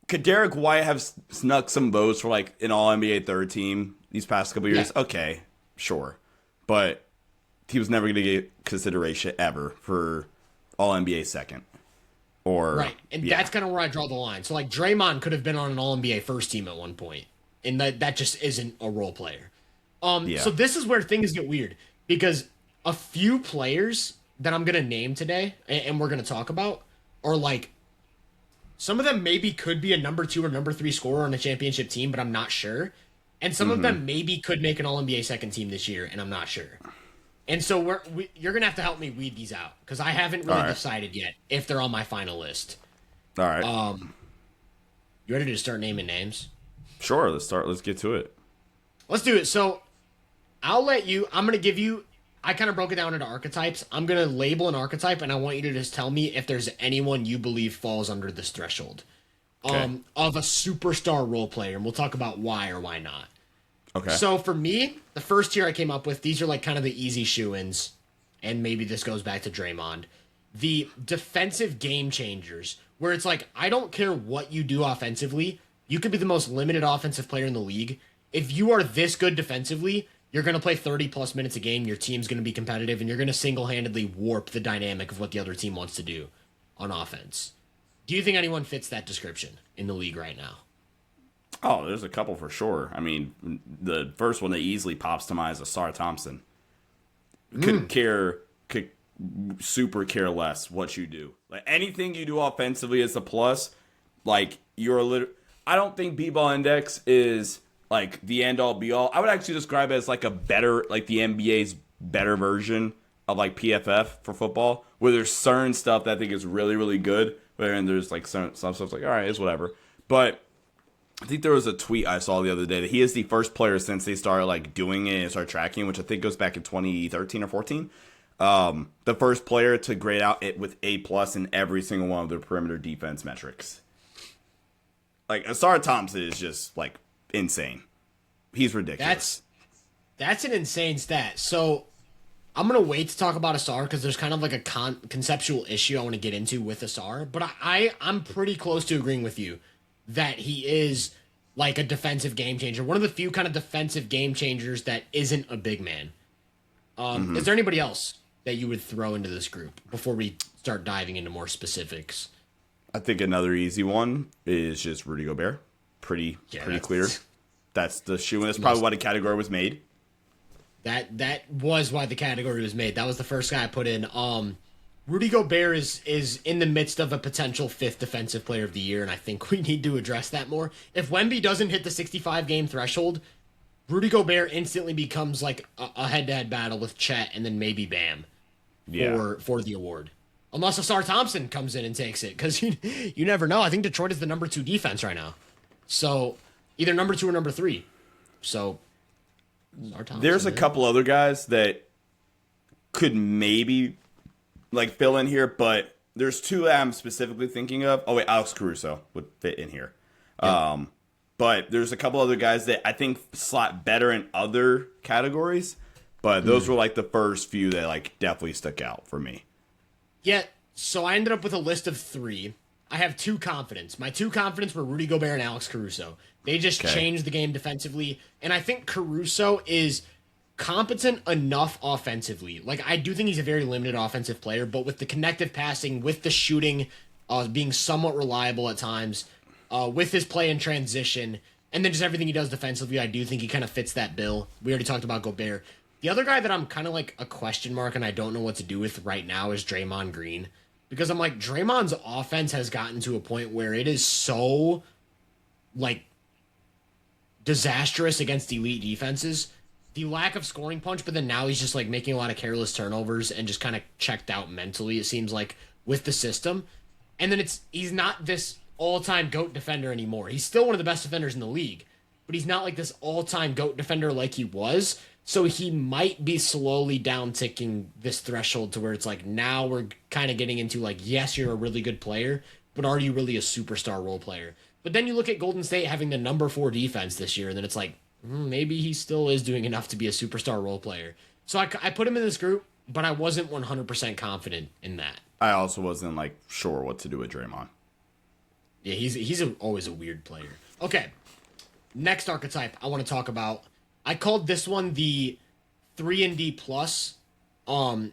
Could Derek White have snuck some votes for like an All-NBA third team these past couple years? Yeah. Okay, sure. But he was never going to get consideration ever for All-NBA second. Or right, and that's kind of where I draw the line. So like Draymond could have been on an All-NBA first team at one point, and that just isn't a role player. So this is where things get weird, because a few players that I'm gonna name today and we're gonna talk about are like, some of them maybe could be a number 2 or number 3 scorer on a championship team, but I'm not sure. And some of them maybe could make an All-NBA second team this year, and I'm not sure. And so you're going to have to help me weed these out, because I haven't really decided yet if they're on my final list. All right. You ready to start naming names? Sure, let's get to it. Let's do it. So I'm going to give you, I kind of broke it down into archetypes. I'm going to label an archetype, and I want you to just tell me if there's anyone you believe falls under this threshold of a superstar role player, and we'll talk about why or why not. Okay. So for me, the first tier I came up with, these are like kind of the easy shoo-ins, and maybe this goes back to Draymond. The defensive game changers, where it's like, I don't care what you do offensively. You could be the most limited offensive player in the league. If you are this good defensively, you're going to play 30-plus minutes a game, your team's going to be competitive, and you're going to single-handedly warp the dynamic of what the other team wants to do on offense. Do you think anyone fits that description in the league right now? Oh, there's a couple for sure. I mean, the first one that easily pops to mind is Asar Thompson. Could super care less what you do. Like, anything you do offensively is a plus. Like, I don't think B-Ball Index is like the end-all be-all. I would actually describe it as like a better, like the NBA's better version of like PFF for football, where there's certain stuff that I think is really, really good, and there's like some stuff like, all right, it's whatever. But I think there was a tweet I saw the other day that he is the first player since they started like doing it and started tracking, which I think goes back in 2013 or 14, The first player to grade out it with A+ in every single one of their perimeter defense metrics. Like, Asar Thompson is just, like, insane. He's ridiculous. That's an insane stat. So I'm going to wait to talk about Asar because there's kind of like a conceptual issue I want to get into with Asar. But I'm pretty close to agreeing with you that he is like a defensive game changer. One of the few kind of defensive game changers that isn't a big man. Is there anybody else that you would throw into this group before we start diving into more specifics? I think another easy one is just Rudy Gobert. Pretty clear. That's the shoe, and that's probably why the category was made. That was why the category was made. That was the first guy I put in. Rudy Gobert is in the midst of a potential 5th defensive player of the year, and I think we need to address that more. If Wemby doesn't hit the 65 game threshold, Rudy Gobert instantly becomes like a head-to-head battle with Chet and then maybe Bam for the award. Unless Asar Thompson comes in and takes it, because you never know. I think Detroit is the number 2 defense right now. So either number 2 or number 3. So there's a couple other guys that could maybe like fill in here, but there's 2 that I'm specifically thinking of. Oh wait, Alex Caruso would fit in here. Yeah. But there's a couple other guys that I think slot better in other categories, but those were like the first few that like definitely stuck out for me. Yeah, so I ended up with a list of 3. I have 2 confidence. My 2 confidence were Rudy Gobert and Alex Caruso. They just changed the game defensively, and I think Caruso is competent enough offensively. Like, I do think he's a very limited offensive player, but with the connective passing, with the shooting being somewhat reliable at times, with his play in transition, and then just everything he does defensively, I do think he kind of fits that bill. We already talked about Gobert. The other guy that I'm kind of like a question mark and I don't know what to do with right now is Draymond Green. Because I'm like, Draymond's offense has gotten to a point where it is so, like, disastrous against elite defenses. The lack of scoring punch, but then now he's just, like, making a lot of careless turnovers and just kind of checked out mentally, it seems like, with the system. And then he's not this all-time GOAT defender anymore. He's still one of the best defenders in the league, but he's not like this all-time GOAT defender like he was. So he might be slowly down-ticking this threshold to where it's like, now we're kind of getting into like, yes, you're a really good player, but are you really a superstar role player? But then you look at Golden State having the number 4 defense this year, and then it's like, maybe he still is doing enough to be a superstar role player. So I put him in this group, but I wasn't 100% confident in that. I also wasn't like sure what to do with Draymond. Yeah, he's always a weird player. Okay, next archetype I want to talk about. I called this one the 3&D plus, and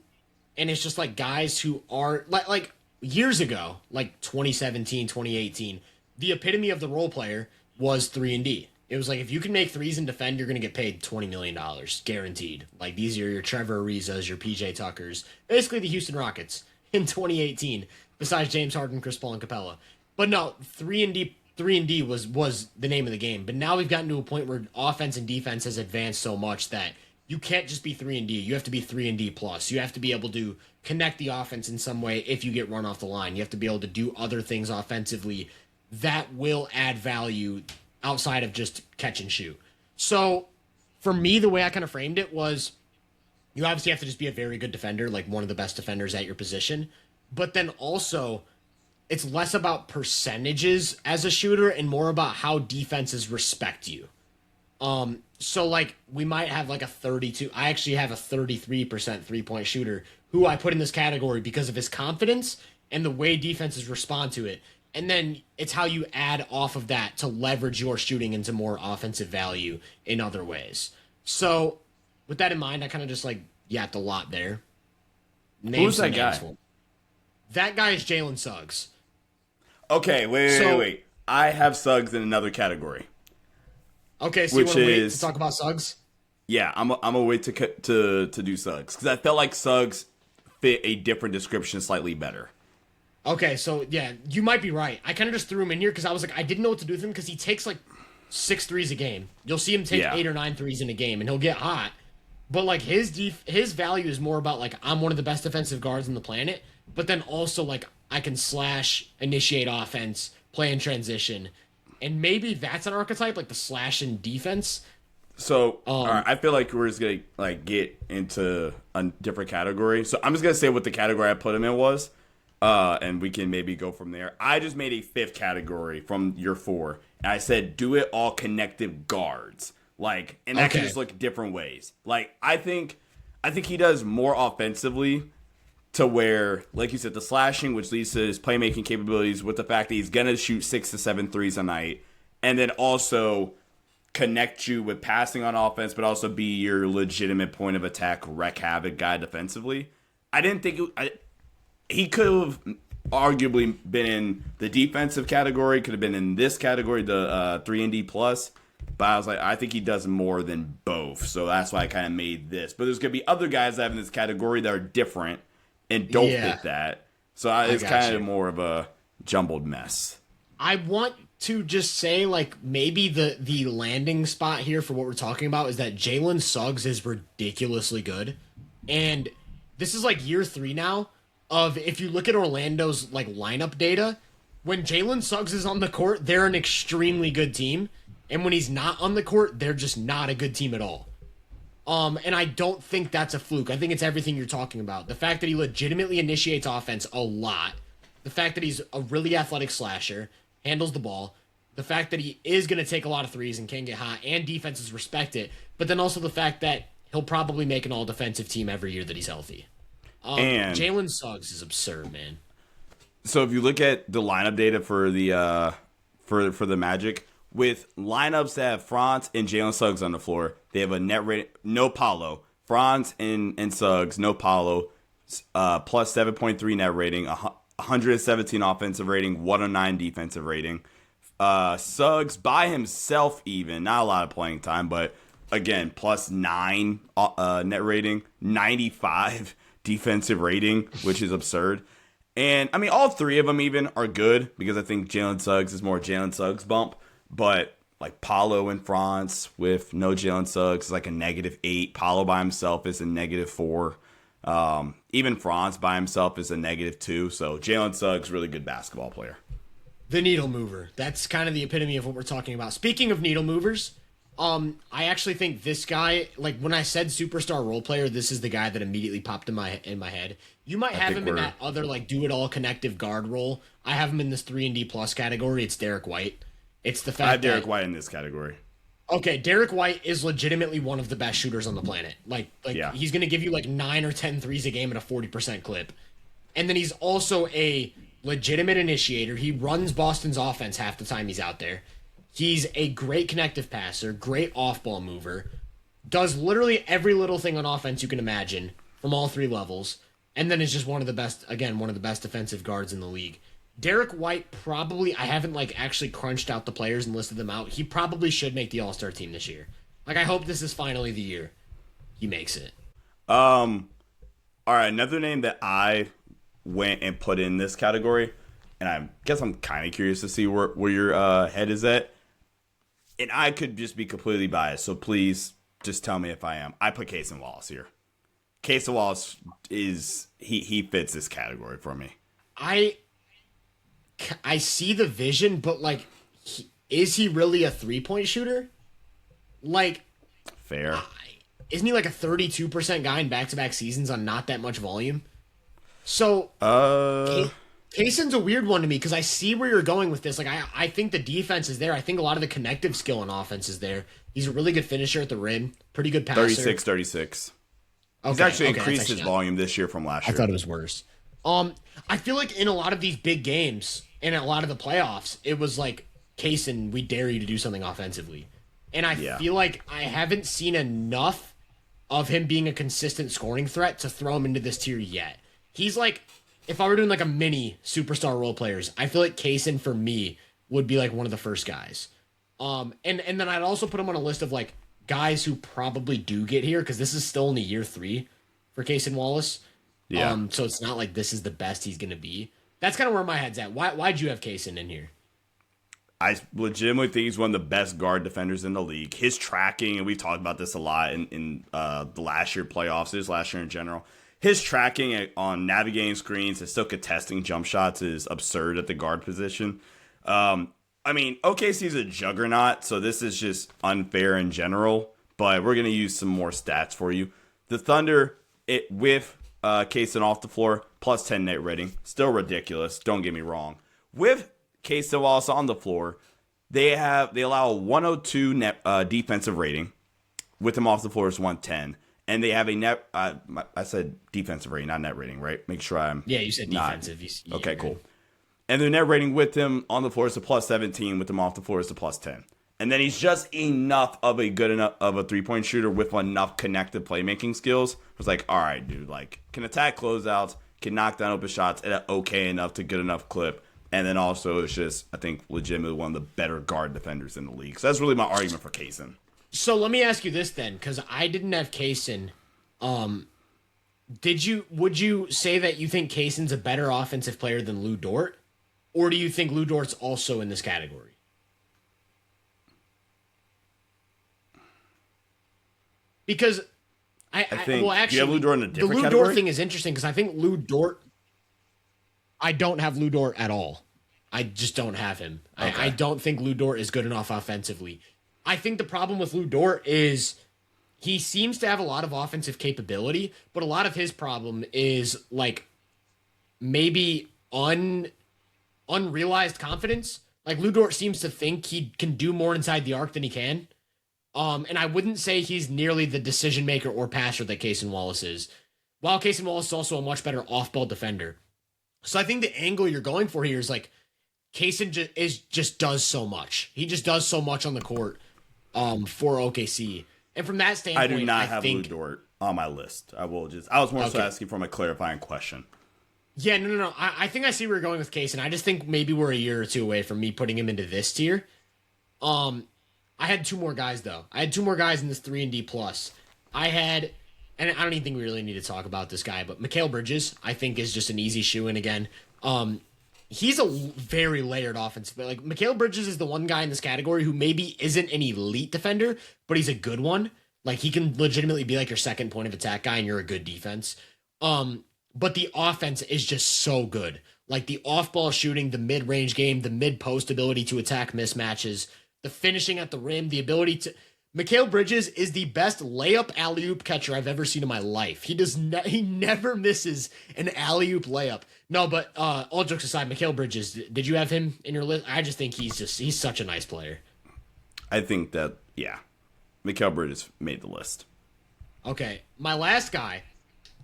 it's just like guys who are like years ago, like 2017, 2018, the epitome of the role player was 3&D. It was like, if you can make threes and defend, you're going to get paid $20 million, guaranteed. Like, these are your Trevor Arizas, your PJ Tuckers, basically the Houston Rockets in 2018, besides James Harden, Chris Paul, and Capella. But no, 3&D was the name of the game. But now we've gotten to a point where offense and defense has advanced so much that you can't just be 3&D. You have to be 3&D plus. You have to be able to connect the offense in some way if you get run off the line. You have to be able to do other things offensively that will add value outside of just catch and shoot. So for me, the way I kind of framed it was, you obviously have to just be a very good defender, like one of the best defenders at your position. But then also, it's less about percentages as a shooter and more about how defenses respect you. So like, we might have like a 32, I actually have a 33% 3-point shooter who I put in this category because of his confidence and the way defenses respond to it. And then it's how you add off of that to leverage your shooting into more offensive value in other ways. So with that in mind, I kind of just like yapped a lot there. Who's that guy? That guy is Jalen Suggs. Okay, wait. I have Suggs in another category. Okay, so you want to wait to talk about Suggs? Yeah, I'm gonna wait to do Suggs because I felt like Suggs fit a different description slightly better. Okay, so yeah, you might be right. I kind of just threw him in here because I was like, I didn't know what to do with him because he takes like 6 threes a game. You'll see him take 8 or 9 threes in a game, and he'll get hot. But like his value is more about like, I'm one of the best defensive guards on the planet, but then also like I can slash, initiate offense, play in transition, and maybe that's an archetype, like the slash in defense. So, all right, I feel like we're just gonna like get into a different category. So I'm just gonna say what the category I put him in was, and we can maybe go from there. I just made a fifth category from your four, and I said do it all connective guards, like, and that can just look different ways. Like I think he does more offensively to where, like you said, the slashing, which leads to his playmaking capabilities, with the fact that he's gonna shoot 6 to 7 threes a night, and then also connect you with passing on offense, but also be your legitimate point of attack, wreck havoc guy defensively. I didn't think he could have arguably been in the defensive category, could have been in this category, the 3-and-D plus. But I was like, I think he does more than both, so that's why I kind of made this. But there's gonna be other guys that have in this category that are different and don't fit that. So it's kind of more of a jumbled mess. I want to just say, like, maybe the landing spot here for what we're talking about is that Jalen Suggs is ridiculously good. And this is like year 3 now of, if you look at Orlando's like lineup data, when Jalen Suggs is on the court, they're an extremely good team. And when he's not on the court, they're just not a good team at all. And I don't think that's a fluke. I think it's everything you're talking about. The fact that he legitimately initiates offense a lot. The fact that he's a really athletic slasher, handles the ball. The fact that he is going to take a lot of threes and can get hot, and defenses respect it. But then also the fact that he'll probably make an all-defensive team every year that he's healthy. And Jalen Suggs is absurd, man. So if you look at the lineup data for the for the Magic, with lineups that have Franz and Jalen Suggs on the floor, they have a net rate, no Paolo. Franz and Suggs, no Paolo, plus 7.3 net rating, 117 offensive rating, 109 defensive rating. Suggs by himself, even, not a lot of playing time, but again, plus 9 net rating, 95 defensive rating, which is absurd. And I mean, all three of them even are good, because I think Jalen Suggs is more Jalen Suggs bump. But like Paolo and Franz with no Jalen Suggs is like a -8. Paolo by himself is a -4. Even Franz by himself is a -2. So Jalen Suggs, really good basketball player. The needle mover. That's kind of the epitome of what we're talking about. Speaking of needle movers, I actually think this guy, like when I said superstar role player, this is the guy that immediately popped in my head. You might have him in that other like do it all connective guard role. I have him in this 3-and-D plus category. It's Derek White. It's the fact I have Derek White in this category. Okay, Derek White is legitimately one of the best shooters on the planet. He's going to give you like 9 or 10 threes a game at a 40% clip. And then he's also a legitimate initiator. He runs Boston's offense half the time he's out there. He's a great connective passer, great off-ball mover, does literally every little thing on offense you can imagine from all 3 levels, and then is just one of the best defensive guards in the league. Derek White probably, I haven't like actually crunched out the players and listed them out. He probably should make the All-Star team this year. Like, I hope this is finally the year he makes it. All right, another name that I went and put in this category, and I guess I'm kind of curious to see where your head is at. And I could just be completely biased, so please just tell me if I am. I put Cason Wallace here. Cason Wallace he fits this category for me. I see the vision, but like, is he really a 3-point shooter? Like, fair. Isn't he like a 32% guy in back-to-back seasons on not that much volume? So, Kayson's a weird one to me, because I see where you're going with this. Like, I think the defense is there. I think a lot of the connective skill on offense is there. He's a really good finisher at the rim. Pretty good passer. 36. He's actually increased his volume this year from last year. I thought it was worse. I feel like in a lot of these big games, and a lot of the playoffs, it was like, Kayson, we dare you to do something offensively. And I feel like I haven't seen enough of him being a consistent scoring threat to throw him into this tier yet. He's like, if I were doing like a mini superstar role players, I feel like Kayson for me would be like one of the first guys. And then I'd also put him on a list of like guys who probably do get here, because this is still only year 3 for Cason Wallace. Yeah. So it's not like this is the best he's going to be. That's kind of where my head's at. Why'd you have Kayson in here? I legitimately think he's one of the best guard defenders in the league. His tracking, and we've talked about this a lot in the last year playoffs, this last year in general. His tracking on navigating screens and still contesting jump shots is absurd at the guard position. I mean, OKC's a juggernaut, so this is just unfair in general. but we're gonna use some more stats for you. The Thunder, with Kaysen off the floor, plus 10 net rating, still ridiculous. Don't get me wrong. With Kaysen Wallace on the floor, they allow a 102 net defensive rating. With him off the floor is 110. And they have a net. I said defensive rating, not net rating, right? Make sure I'm. Yeah, you said defensive. Okay, cool. And their net rating with him on the floor is a plus 17. With him off the floor is a plus 10. And then he's just enough of a 3-point shooter with enough connected playmaking skills. It was like, all right, dude, like can attack closeouts, can knock down open shots at an okay enough to good enough clip. And then also it's just, I think, legitimately one of the better guard defenders in the league. So that's really my argument for Kaysen. So let me ask you this then, because I didn't have Kaysen. Would you say that you think Kaysen's a better offensive player than Lou Dort? Or do you think Lou Dort's also in this category? Because I think well, actually, you have Lou Dort in a different the Lou category? Dort thing is interesting because I think Lou Dort. I don't have Lou Dort at all. I just don't have him. Okay. I don't think Lou Dort is good enough offensively. I think the problem with Lou Dort is he seems to have a lot of offensive capability, but a lot of his problem is like maybe unrealized confidence. Like Lou Dort seems to think he can do more inside the arc than he can. And I wouldn't say he's nearly the decision maker or passer that Kaysen Wallace is. While Kaysen Wallace is also a much better off-ball defender. So I think the angle you're going for here is like Kaysen just does so much. He just does so much on the court for OKC. And from that standpoint, I do not have Lou Dort on my list. I was more so asking for my clarifying question. Yeah, no. I think I see where you're going with Kaysen. I just think maybe we're a year or two away from me putting him into this tier. I had two more guys, though. I had two more guys in this 3 and D+. I had, and I don't even think we really need to talk about this guy, but Mikal Bridges, I think, is just an easy shoe-in again. He's a very layered offensive. Like, Mikal Bridges is the one guy in this category who maybe isn't an elite defender, but he's a good one. Like, he can legitimately be like your second point of attack guy, and you're a good defense. But the offense is just so good. Like, the off-ball shooting, the mid-range game, the mid-post ability to attack mismatches, the finishing at the rim, the ability to... Mikal Bridges is the best layup alley-oop catcher I've ever seen in my life. He never misses an alley-oop layup. No, but all jokes aside, Mikal Bridges, did you have him in your list? I just think he's such a nice player. I think that, yeah, Mikal Bridges made the list. Okay, my last guy,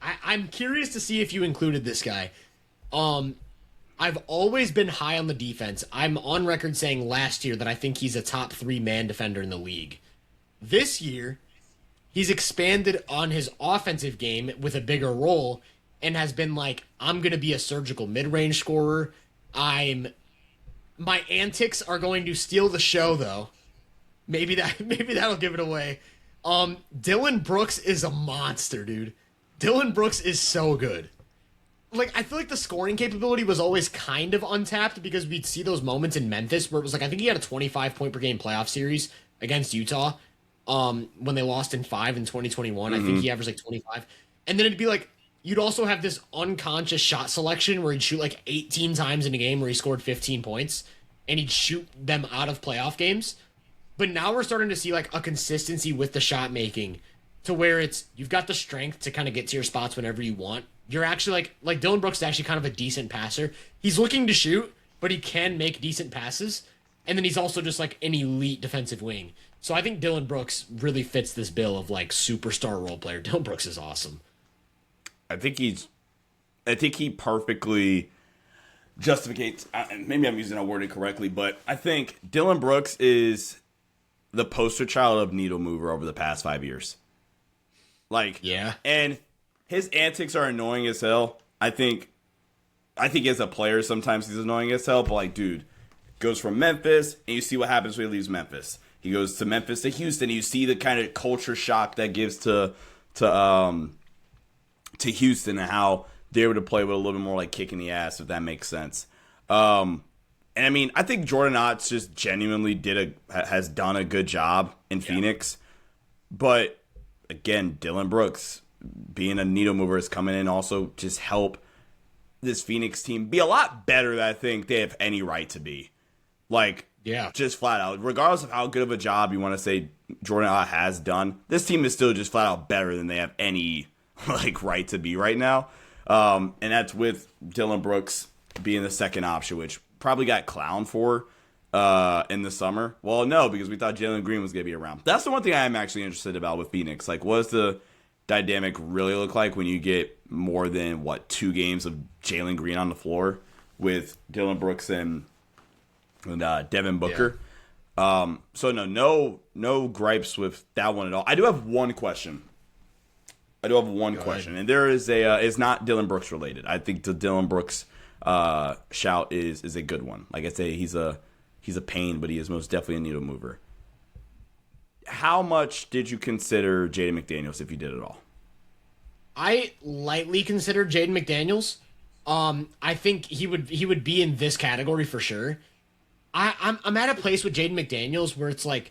I'm curious to see if you included this guy. I've always been high on the defense. I'm on record saying last year that I think he's a top 3 man defender in the league. This year, he's expanded on his offensive game with a bigger role and has been like, I'm going to be a surgical mid-range scorer. My antics are going to steal the show, though. Maybe that'll give it away. Dillon Brooks is a monster, dude. Dillon Brooks is so good. Like, I feel like the scoring capability was always kind of untapped because we'd see those moments in Memphis where it was like, I think he had a 25-point-per-game playoff series against Utah when they lost in 5 in 2021. I think he averaged like 25. And then it'd be like, you'd also have this unconscious shot selection where he'd shoot like 18 times in a game where he scored 15 points and he'd shoot them out of playoff games. But now we're starting to see like a consistency with the shot making to where it's, you've got the strength to kind of get to your spots whenever you want. You're actually like Dillon Brooks is actually kind of a decent passer. He's looking to shoot, but he can make decent passes. And then he's also just like an elite defensive wing. So I think Dillon Brooks really fits this bill of like superstar role player. Dillon Brooks is awesome. I think he perfectly justificates, maybe I'm using that word incorrectly, but I think Dillon Brooks is the poster child of needle mover over the past 5 years. Like, yeah. And his antics are annoying as hell. I think as a player, sometimes he's annoying as hell, but like, dude, goes from Memphis, and you see what happens when he leaves Memphis. He goes to Memphis to Houston, and you see the kind of culture shock that gives to Houston and how they're able to play with a little bit more like kicking the ass, if that makes sense. And I mean, I think Jordan Otts just genuinely has done a good job in Phoenix. But again, Dillon Brooks being a needle mover is coming in also just help this Phoenix team be a lot better than I think they have any right to be. Like, Yeah. Just flat out. Regardless of how good of a job you want to say Jordan has done, this team is still just flat out better than they have any right to be right now. And that's with Dylan Brooks being the second option, which probably got clowned for in the summer. Well, no, because we thought Jalen Green was going to be around. That's the one thing I am actually interested about with Phoenix. Like, what does the dynamic really look like when you get more than, 2 games of Jalen Green on the floor with Dylan Brooks and Devin Booker? Yeah. So no gripes with that one at all. I do have one question. Go ahead. And there is it's not Dylan Brooks related. I think the Dylan Brooks shout is a good one. Like I say, he's a pain, but he is most definitely a needle mover. How much did you consider Jaden McDaniels, if you did at all? I lightly considered Jaden McDaniels. I think he would be in this category for sure. I'm at a place with Jaden McDaniels where it's like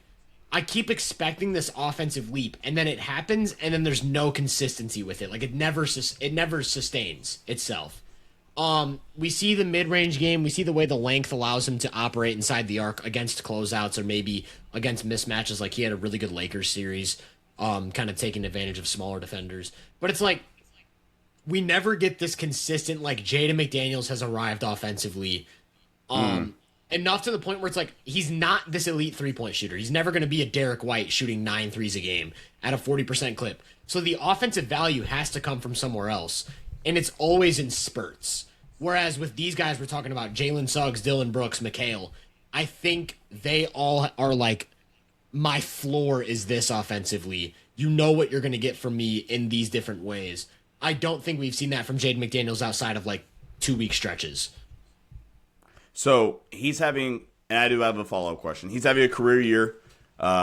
I keep expecting this offensive leap, and then it happens, and then there's no consistency with it. Like it never sustains itself. We see the mid-range game. We see the way the length allows him to operate inside the arc against closeouts or maybe against mismatches. Like he had a really good Lakers series, kind of taking advantage of smaller defenders. But it's like we never get this consistent. Like Jaden McDaniels has arrived offensively. Enough to the point where it's like he's not this elite three-point shooter. He's never going to be a Derek White shooting 9 threes a game at a 40% clip. So the offensive value has to come from somewhere else, and it's always in spurts. Whereas with these guys we're talking about, Jalen Suggs, Dylan Brooks, Mikal, I think they all are like, my floor is this offensively. You know what you're going to get from me in these different ways. I don't think we've seen that from Jaden McDaniels outside of like 2-week stretches. So he's having, and I do have a follow-up question. He's having a career year,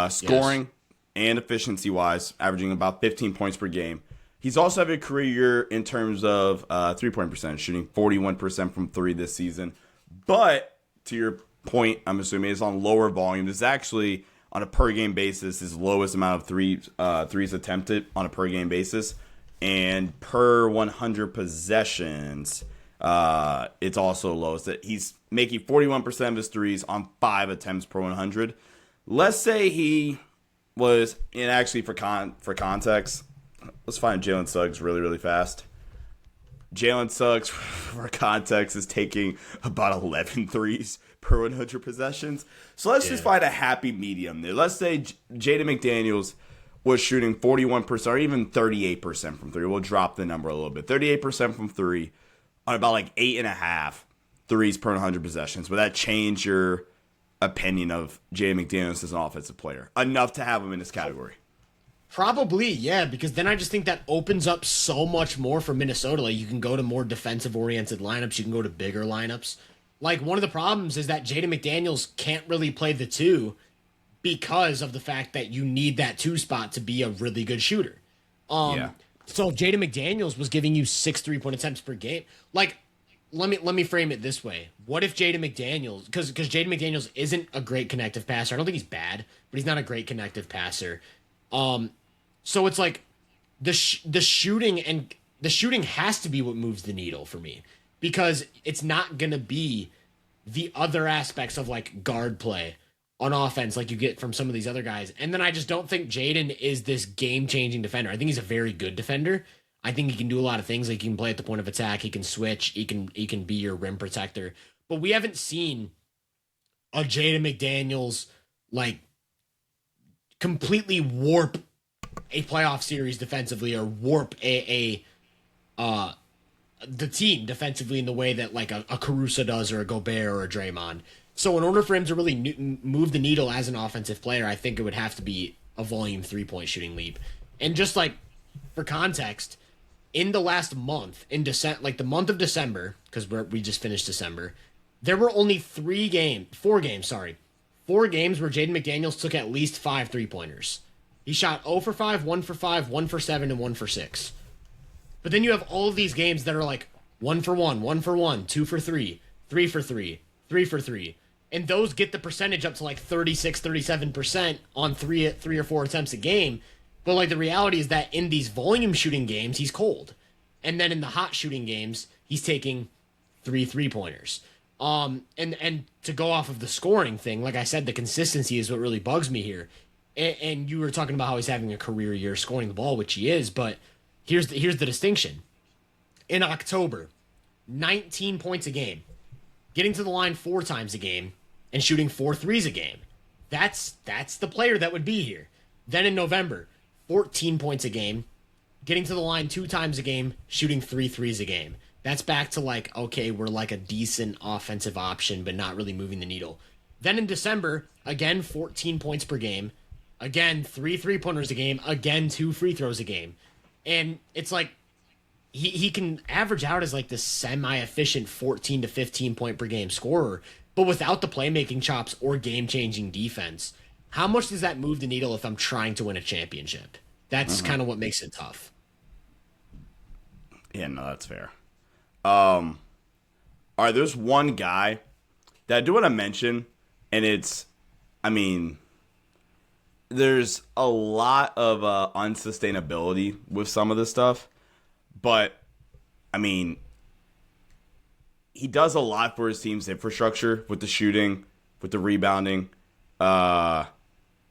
scoring and efficiency-wise, averaging about 15 points per game. He's also having a career year in terms of three-point percentage, shooting 41% from 3 this season. But to your point, I'm assuming it's on lower volume. This is actually, on a per-game basis, his lowest amount of threes attempted on a per-game basis. And per 100 possessions, it's also lowest. That he's making 41% of his threes on 5 attempts per 100. Let's say he was, and actually for context, let's find Jalen Suggs really, really fast. Jalen Suggs, for context, is taking about 11 threes per 100 possessions. So let's just find a happy medium there. Let's say Jaden McDaniels was shooting 41% or even 38% from 3. We'll drop the number a little bit. 38% from 3 on about like 8.5 threes per 100 possessions. Would that change your opinion of Jaden McDaniels as an offensive player enough to have him in this category? Probably, yeah, because then I just think that opens up so much more for Minnesota. Like, you can go to more defensive-oriented lineups. You can go to bigger lineups. Like, one of the problems is that Jaden McDaniels can't really play the 2 because of the fact that you need that 2 spot to be a really good shooter. So if Jaden McDaniels was giving you 6 3-point attempts per game, like, let me frame it this way. What if Jaden McDaniels, because Jaden McDaniels isn't a great connective passer. I don't think he's bad, but he's not a great connective passer. So it's like the shooting has to be what moves the needle for me, because it's not going to be the other aspects of like guard play on offense like you get from some of these other guys. And then I just don't think Jaden is this game-changing defender. I think he's a very good defender. I think he can do a lot of things. Like, he can play at the point of attack. He can switch. He can be your rim protector. But we haven't seen a Jaden McDaniels like completely warp a playoff series defensively, or warp the team defensively in the way that like a Caruso does, or a Gobert, or a Draymond. So in order for him to really move the needle as an offensive player, I think it would have to be a volume 3-point shooting leap. And just like for context, in the last month, in like the month of December, because we just finished December, there were only 4 games where Jaden McDaniels took at least 5 3-pointers. He shot 0 for 5, 1 for 5, 1 for 7, and 1 for 6. But then you have all of these games that are like 1 for 1, 1 for 1, 2 for 3, 3 for 3, 3 for 3. And those get the percentage up to like 36, 37% on 3 or 4 attempts a game. But like the reality is that in these volume shooting games, he's cold. And then in the hot shooting games, he's taking 3 3-pointers. And to go off of the scoring thing, like I said, the consistency is what really bugs me here. And you were talking about how he's having a career year scoring the ball, which he is, but here's the distinction. In October, 19 points a game, getting to the line 4 times a game, and shooting 4 threes a game. That's the player that would be here. Then in November, 14 points a game, getting to the line 2 times a game, shooting 3 threes a game. That's back to like, okay, we're like a decent offensive option, but not really moving the needle. Then in December, again, 14 points per game. Again, 3 3-pointers a game. Again, 2 free throws a game. And it's like, he can average out as like this semi-efficient 14 to 15 point per game scorer, but without the playmaking chops or game-changing defense. How much does that move the needle if I'm trying to win a championship? That's kind of what makes it tough. Yeah, no, that's fair. All right, there's one guy that I do want to mention, and it's, I mean, there's a lot of unsustainability with some of this stuff, but, I mean, he does a lot for his team's infrastructure with the shooting, with the rebounding, and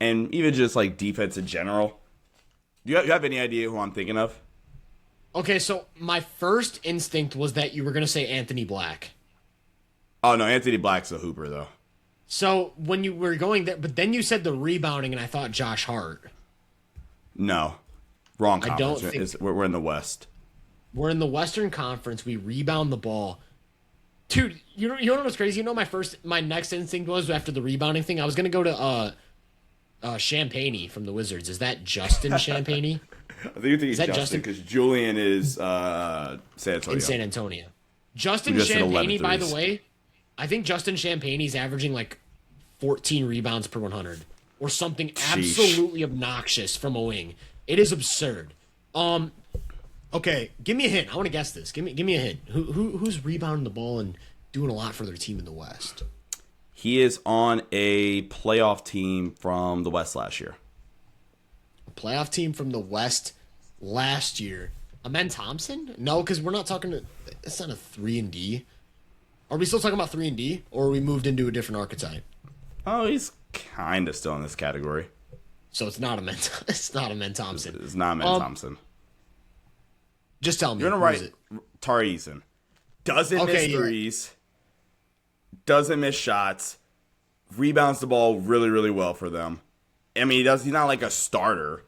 even just, like, defense in general. Do you have any idea who I'm thinking of? Okay, so my first instinct was that you were going to say Anthony Black. Oh, no, Anthony Black's a hooper, though. So when you were going there, but then you said the rebounding, and I thought Josh Hart. No. Wrong conference. I don't think... We're in the West. We're in the Western Conference. We rebound the ball. Dude, you know what's crazy? You know my next instinct was after the rebounding thing? I was going to go to Champagny from the Wizards. Is that Justin Champagny? I think you think he's Justin because Julian is San Antonio. In San Antonio. Justin Champagny, by the way, I think Justin Champagny's averaging like 14 rebounds per 100 or something absolutely obnoxious from a wing. It is absurd. Okay, give me a hint. I want to guess this. Give me a hint. Who's rebounding the ball and doing a lot for their team in the West? He is on a playoff team from the West last year. Playoff team from the West last year. Amen Thompson? No, because we're not talking. It's not a 3-and-D. Are we still talking about 3-and-D, or are we moved into a different archetype? Oh, he's kind of still in this category. So it's not Amen. It's not Amen Thompson. It's not Amen Thompson. Just tell me. You're gonna write Tari Eason. Doesn't miss threes. Doesn't miss shots. Rebounds the ball really, really well for them. I mean, he's not like a starter.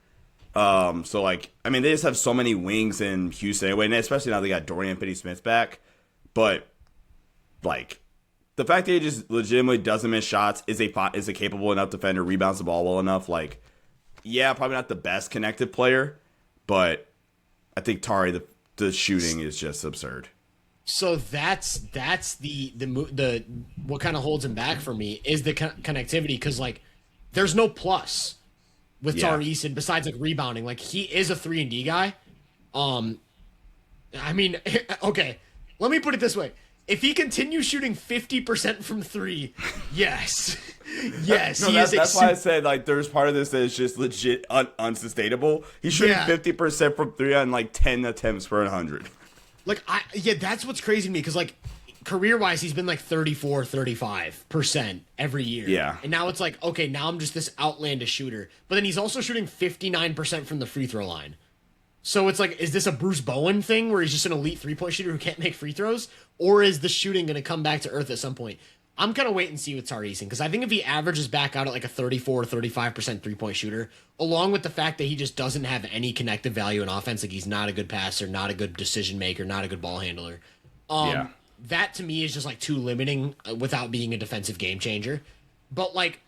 So, like, I mean, they just have so many wings in Houston anyway, and especially now they got Dorian Finney-Smith back. But, like, the fact that he just legitimately doesn't miss shots, is a capable enough defender, rebounds the ball well enough, like, yeah, probably not the best connected player, but I think Tari, the shooting is just absurd. So that's the what kind of holds him back for me is the connectivity, because, like, there's no plus with Tari Eason besides like rebounding. Like, he is a 3-and-D guy. I mean, okay, let me put it this way: if he continues shooting 50% from 3, yes, yes, no, that's why I said, like, there's part of this that is just legit unsustainable. He's shooting 50% from 3 on like 10 attempts per 100. Like, that's what's crazy to me, because, like, career-wise, he's been like 34, 35% every year. Yeah. And now it's like, okay, now I'm just this outlandish shooter. But then he's also shooting 59% from the free throw line. So it's like, is this a Bruce Bowen thing where he's just an elite three-point shooter who can't make free throws? Or is the shooting going to come back to earth at some point? I'm going to wait and see with Tari Eason, because I think if he averages back out at like a 34 or 35% three-point shooter, along with the fact that he just doesn't have any connective value in offense, like he's not a good passer, not a good decision maker, not a good ball handler, that to me is just like too limiting without being a defensive game changer. But like,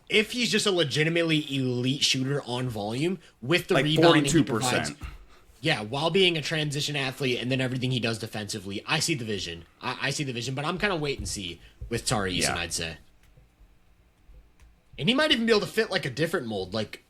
if he's just a legitimately elite shooter on volume with the like rebounding 42%. he provides, while being a transition athlete and then everything he does defensively, I see the vision. I see the vision, but I'm kind of wait and see with Tari Eason, I'd say. And he might even be able to fit like a different mold. Like,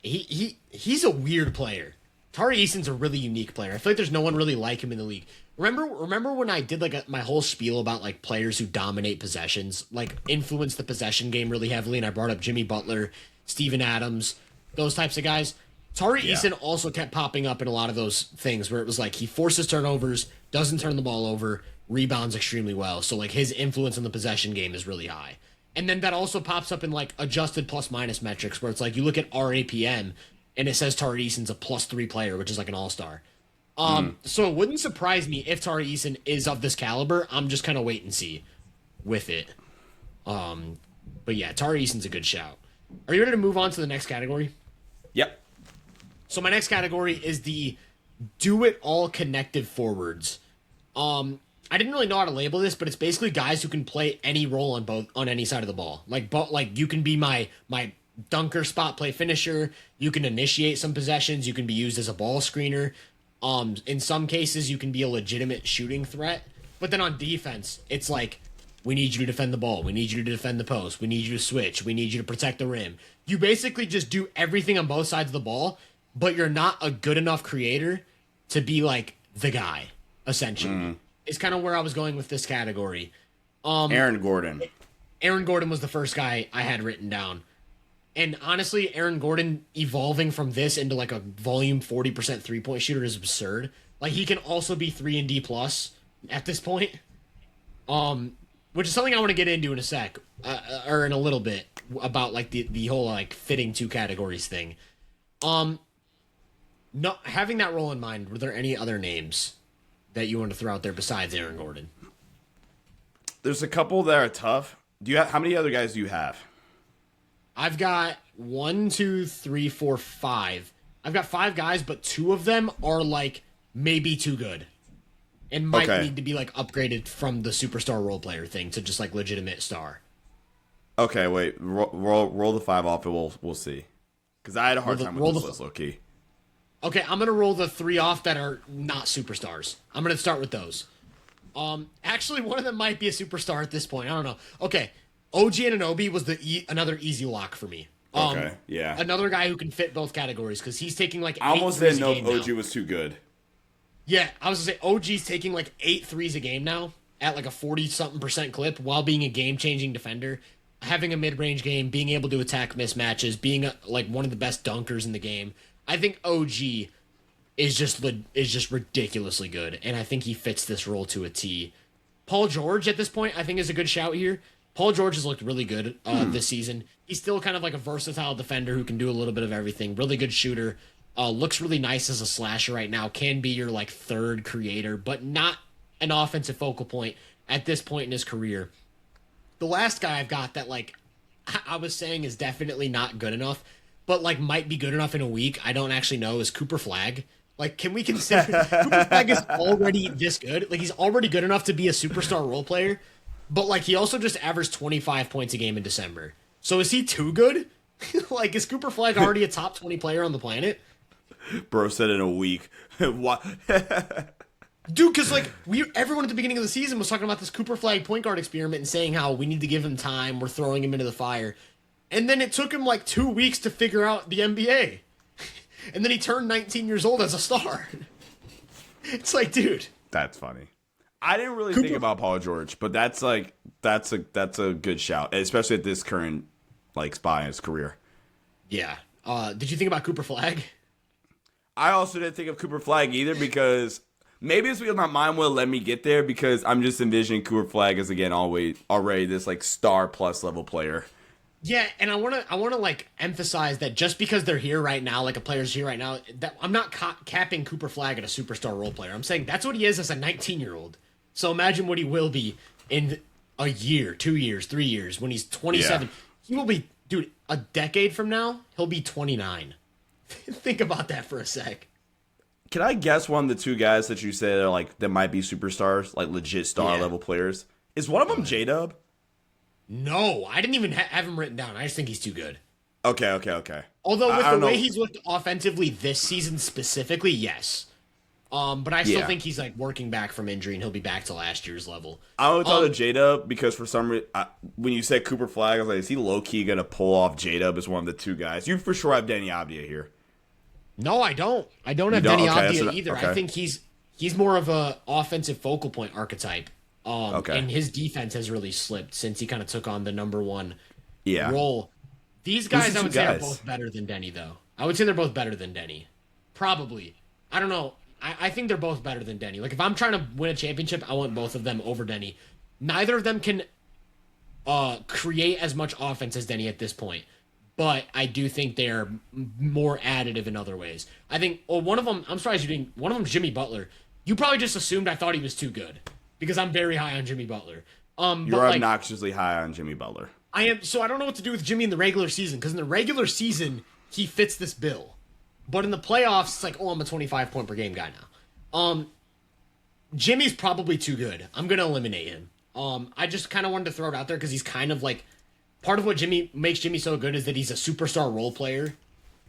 he's a weird player. Tari Eason's a really unique player. I feel like there's no one really like him in the league. Remember when I did like my whole spiel about like players who dominate possessions, like influence the possession game really heavily, and I brought up Jimmy Butler, Steven Adams, those types of guys. Tari Eason also kept popping up in a lot of those things where it was like he forces turnovers, doesn't turn the ball over, rebounds extremely well. So like his influence in the possession game is really high. And then that also pops up in like adjusted plus minus metrics where it's like you look at RAPM and it says Tari Eason's a +3 player, which is like an all-star. So it wouldn't surprise me if Tari Eason is of this caliber. I'm just kind of wait and see with it. But yeah, Tari Eason's a good shout. Are you ready to move on to the next category? Yep. So my next category is the do-it-all connective forwards. I didn't really know how to label this, but it's basically guys who can play any role on any side of the ball. Like you can be my dunker, spot play finisher. You can initiate some possessions. You can be used as a ball screener. In some cases, you can be a legitimate shooting threat. But then on defense, it's like, we need you to defend the ball. We need you to defend the post. We need you to switch. We need you to protect the rim. You basically just do everything on both sides of the ball, but you're not a good enough creator to be like the guy, essentially. Is kind of where I was going with this category. Aaron Gordon. Aaron Gordon was the first guy I had written down. And honestly, Aaron Gordon evolving from this into like a volume 40% three-point shooter is absurd. Like he can also be 3 and D plus at this point. Which is something I want to get into in a sec, or in a little bit, about like the whole like fitting two categories thing. No, having that role in mind, were there any other names that you want to throw out there besides Aaron Gordon? There's a couple that are tough. How many other guys do you have? I've got 1, 2, 3, 4, 5. I've got 5 guys, but 2 of them are like maybe too good. And might need to be like upgraded from the superstar role player thing to just like legitimate star. Okay, wait. Roll the 5 off and we'll see. Because I had a hard time with this list, low key. Okay, I'm gonna roll the 3 off that are not superstars. I'm gonna start with those. Actually, one of them might be a superstar at this point. I don't know. Okay, OG Anunoby was another easy lock for me. Okay, yeah. Another guy who can fit both categories because he's taking like 8 I almost threes didn't a know game if OG now. was too good. Yeah, I was gonna say OG's taking like 8 threes a game now at like a 40-something% clip while being a game-changing defender, having a mid-range game, being able to attack mismatches, being like one of the best dunkers in the game. I think OG is just ridiculously good, and I think he fits this role to a T. Paul George at this point, I think, is a good shout here. Paul George has looked really good this season. He's still kind of like a versatile defender who can do a little bit of everything. Really good shooter. Looks really nice as a slasher right now. Can be your like third creator, but not an offensive focal point at this point in his career. The last guy I've got that like I was saying is definitely not good enough, but like might be good enough in a week. I don't actually know is Cooper Flagg. Like, can we consider Cooper Flagg is already this good? Like, he's already good enough to be a superstar role player, but like he also just averaged 25 points a game in December. So is he too good? Like, is Cooper Flagg already a top 20 player on the planet? Bro said in a week. What? Dude, because like everyone at the beginning of the season was talking about this Cooper Flagg point guard experiment and saying how we need to give him time, we're throwing him into the fire. And then it took him like 2 weeks to figure out the NBA. And then he turned 19 years old as a star. It's like, dude. That's funny. I didn't really think about Paul George, but that's a good shout, especially at this current like spot in his career. Yeah. Did you think about Cooper Flagg? I also didn't think of Cooper Flagg either because maybe it's because my mind will let me get there because I'm just envisioning Cooper Flagg as again already this like star plus level player. Yeah, and I want to like emphasize that just because they're here right now, like a player's here right now, that I'm not capping Cooper Flagg at a superstar role player. I'm saying that's what he is as a 19-year-old. So imagine what he will be in a year, 2 years, 3 years when he's 27. Yeah. He will be, dude, a decade from now, he'll be 29. Think about that for a sec. Can I guess one of the 2 guys that you said are like that might be superstars, like legit star level players? Is one of them J-Dub? No, I didn't even have him written down. I just think he's too good. Okay. Although with the way he's looked offensively this season specifically, yes. But I still think he's like working back from injury and he'll be back to last year's level. I only thought of J-Dub because for some reason, when you said Cooper Flagg, I was like, is he low-key going to pull off J-Dub as one of the 2 guys? You for sure have Danny Avdija here. No, I don't. I don't have Danny Avdija either. Okay. I think he's more of a offensive focal point archetype. And his defense has really slipped since he kind of took on the number 1 role. These guys, I would say, are both better than Denny, though. I would say they're both better than Denny. Probably. I don't know. I think they're both better than Denny. Like, if I'm trying to win a championship, I want both of them over Denny. Neither of them can create as much offense as Denny at this point, but I do think they're more additive in other ways. I think, one of them, I'm surprised you didn't, one of them's Jimmy Butler. You probably just assumed I thought he was too good because I'm very high on Jimmy Butler. You're obnoxiously high on Jimmy Butler. I am, so I don't know what to do with Jimmy in the regular season, because in the regular season, he fits this bill. But in the playoffs, it's like, I'm a 25 point per game guy now. Jimmy's probably too good. I'm going to eliminate him. I just kind of wanted to throw it out there because he's kind of like, part of what makes Jimmy so good is that he's a superstar role player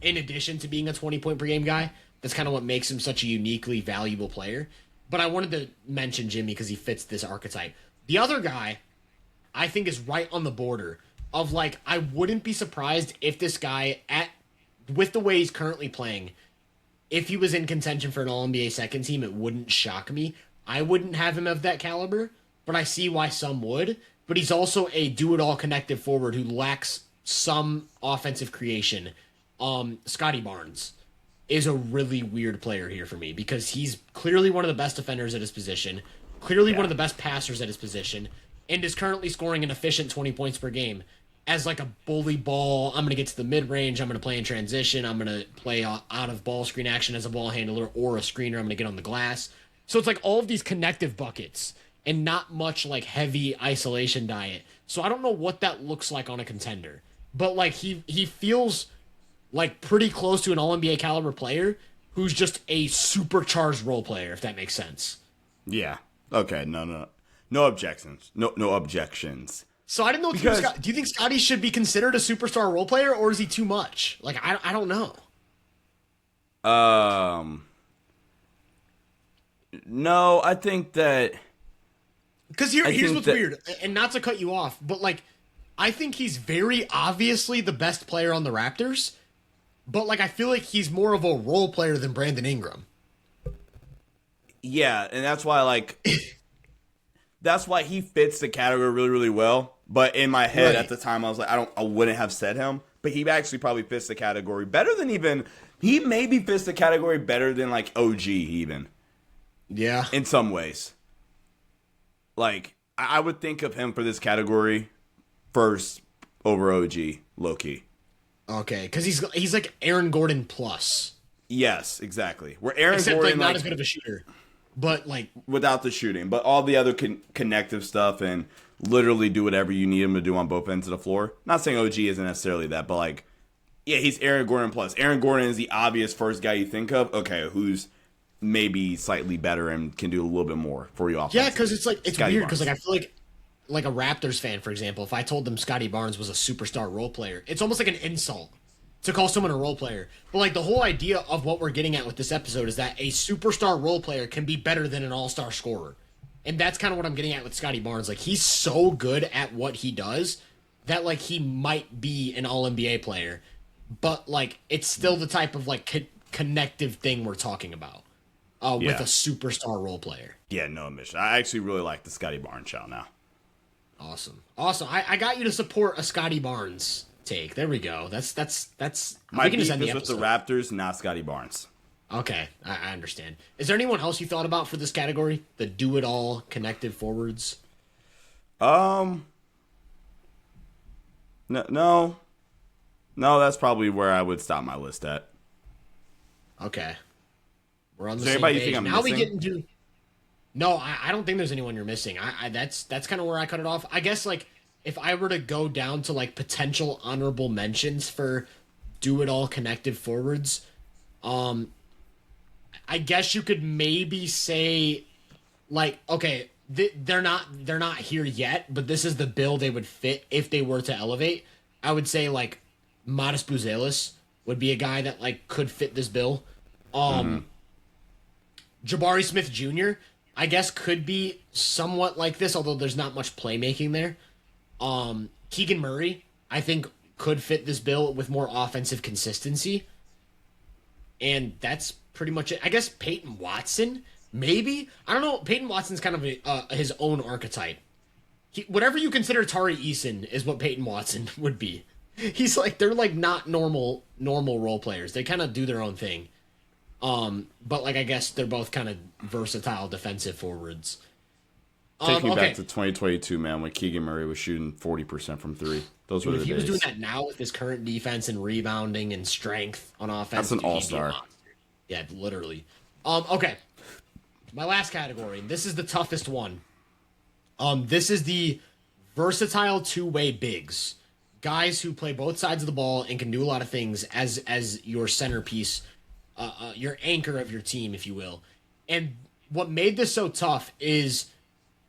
in addition to being a 20 point per game guy. That's kind of what makes him such a uniquely valuable player. But I wanted to mention Jimmy because he fits this archetype. The other guy, I think, is right on the border of, like, I wouldn't be surprised if this guy, with the way he's currently playing, if he was in contention for an All-NBA second team, it wouldn't shock me. I wouldn't have him of that caliber, but I see why some would. But he's also a do-it-all connective forward who lacks some offensive creation. Scotty Barnes is a really weird player here for me because he's clearly one of the best defenders at his position, clearly one of the best passers at his position, and is currently scoring an efficient 20 points per game as like a bully ball. I'm going to get to the mid-range. I'm going to play in transition. I'm going to play out of ball screen action as a ball handler or a screener. I'm going to get on the glass. So it's like all of these connective buckets and not much like heavy isolation diet. So I don't know what that looks like on a contender. But like he feels like pretty close to an All-NBA caliber player who's just a supercharged role player, if that makes sense. Yeah. Okay. No objections. No objections. So I didn't know. Do you think Scotty should be considered a superstar role player, or is he too much? Like I don't know. No, I think that because here's what's weird, and not to cut you off, but like I think he's very obviously the best player on the Raptors, but like I feel like he's more of a role player than Brandon Ingram. Yeah, and that's why that's why he fits the category really, really well. But in my head at the time, I was like, I wouldn't have said him. But he actually probably fits the category better than he maybe fits the category better than like OG even. Yeah. In some ways. Like, I would think of him for this category first over OG, low-key. Okay, because he's like Aaron Gordon plus. Yes, exactly. Where Aaron Except Gordon not as good of a shooter. But like without the shooting, but all the other connective stuff and literally do whatever you need him to do on both ends of the floor. Not saying OG isn't necessarily that, but like, yeah, he's Aaron Gordon plus. Aaron Gordon is the obvious first guy you think of. Okay, who's maybe slightly better and can do a little bit more for you off. Yeah, because it's Scotty weird because Barnes. like I feel like a Raptors fan, for example, if I told them Scotty Barnes was a superstar role player, it's almost like an insult to call someone a role player. But like the whole idea of what we're getting at with this episode is that a superstar role player can be better than an all-star scorer. And that's kind of what I'm getting at with Scotty Barnes. Like he's so good at what he does that like he might be an all-NBA player, but like it's still the type of like connective thing we're talking about with a superstar role player. Yeah, no admission. I actually really like the Scotty Barnes shout now. Awesome. I got you to support a Scotty Barnes take. There we go. That's My beef is with the Raptors, not Scotty Barnes. Okay, I understand. Is there anyone else you thought about for this category? The do-it-all connective forwards? No, that's probably where I would stop my list at. Okay. We're on the Is there same anybody page. you think I'm Now missing? we get into... No, I don't think there's anyone you're missing. That's kind of where I cut it off. I guess, like, if I were to go down to, like, potential honorable mentions for do-it-all connective forwards, I guess you could maybe say, like, okay, they're not here yet, but this is the bill they would fit if they were to elevate. I would say, like, Modest Buzelis would be a guy that, like, could fit this bill. Jabari Smith Jr., I guess, could be somewhat like this, although there's not much playmaking there. Keegan Murray, I think, could fit this bill with more offensive consistency. And that's pretty much it. I guess Peyton Watson, maybe? I don't know. Peyton Watson's kind of his own archetype. Whatever you consider Tari Eason is what Peyton Watson would be. He's like, they're like not normal role players. They kind of do their own thing. But like I guess they're both kind of versatile defensive forwards. Take me Okay. back to 2022, man, when Keegan Murray was shooting 40% from three. Those were Dude, the if he was doing days. that now with his current defense and rebounding and strength on offense, That's an dude, he'd be a all-star. monster. Yeah, literally. Okay. My last category, and this is the toughest one. This is the versatile two-way bigs. Guys who play both sides of the ball and can do a lot of things as your centerpiece, your anchor of your team, if you will. And what made this so tough is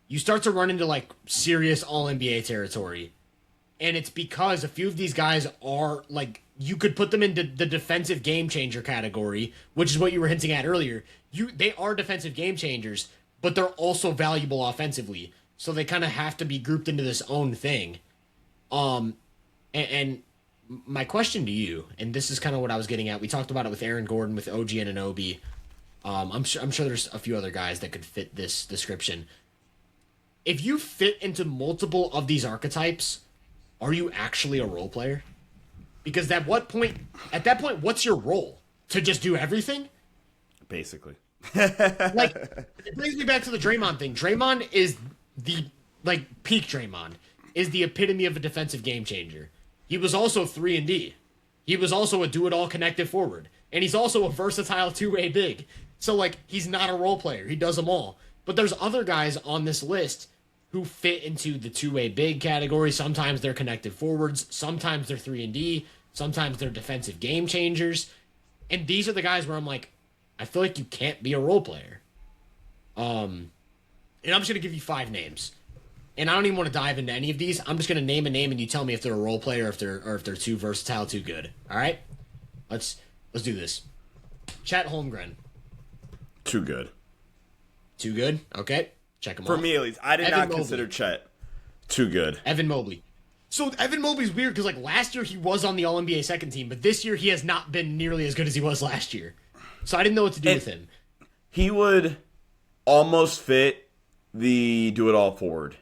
you start to run into like serious all NBA territory. And it's because a few of these guys are like you could put them into the defensive game changer category, which is what you were hinting at earlier. They are defensive game changers, but they're also valuable offensively. So they kind of have to be grouped into this own thing. And my question to you, and this is kind of what I was getting at. We talked about it with Aaron Gordon, with OG Anunoby. I'm sure there's a few other guys that could fit this description. If you fit into multiple of these archetypes, are you actually a role player? Because at that point, what's your role? To just do everything? Basically. Like, it brings me back to the Draymond thing. Draymond is the, like, peak Draymond is the epitome of a defensive game changer. He was also 3-and-D. He was also a do-it-all connective forward. And he's also a versatile two-way big. So, like, he's not a role player. He does them all. But there's other guys on this list who fit into the two-way big category. Sometimes they're connected forwards. Sometimes they're 3-and-D. Sometimes they're defensive game changers. And these are the guys where I'm like, I feel like you can't be a role player. And I'm just going to give you 5 names. And I don't even want to dive into any of these. I'm just going to name a name and you tell me if they're a role player or if they're too versatile, too good. All right? Let's do this. Chet Holmgren. Too good. Too good? Okay. Check him off. For me, at least. I did Evan not Mobley. consider Chet too good. Evan Mobley. So Evan Mobley's weird because like last year he was on the All-NBA second team, but this year he has not been nearly as good as he was last year. So I didn't know what to do with him. He would almost fit the do-it-all forward.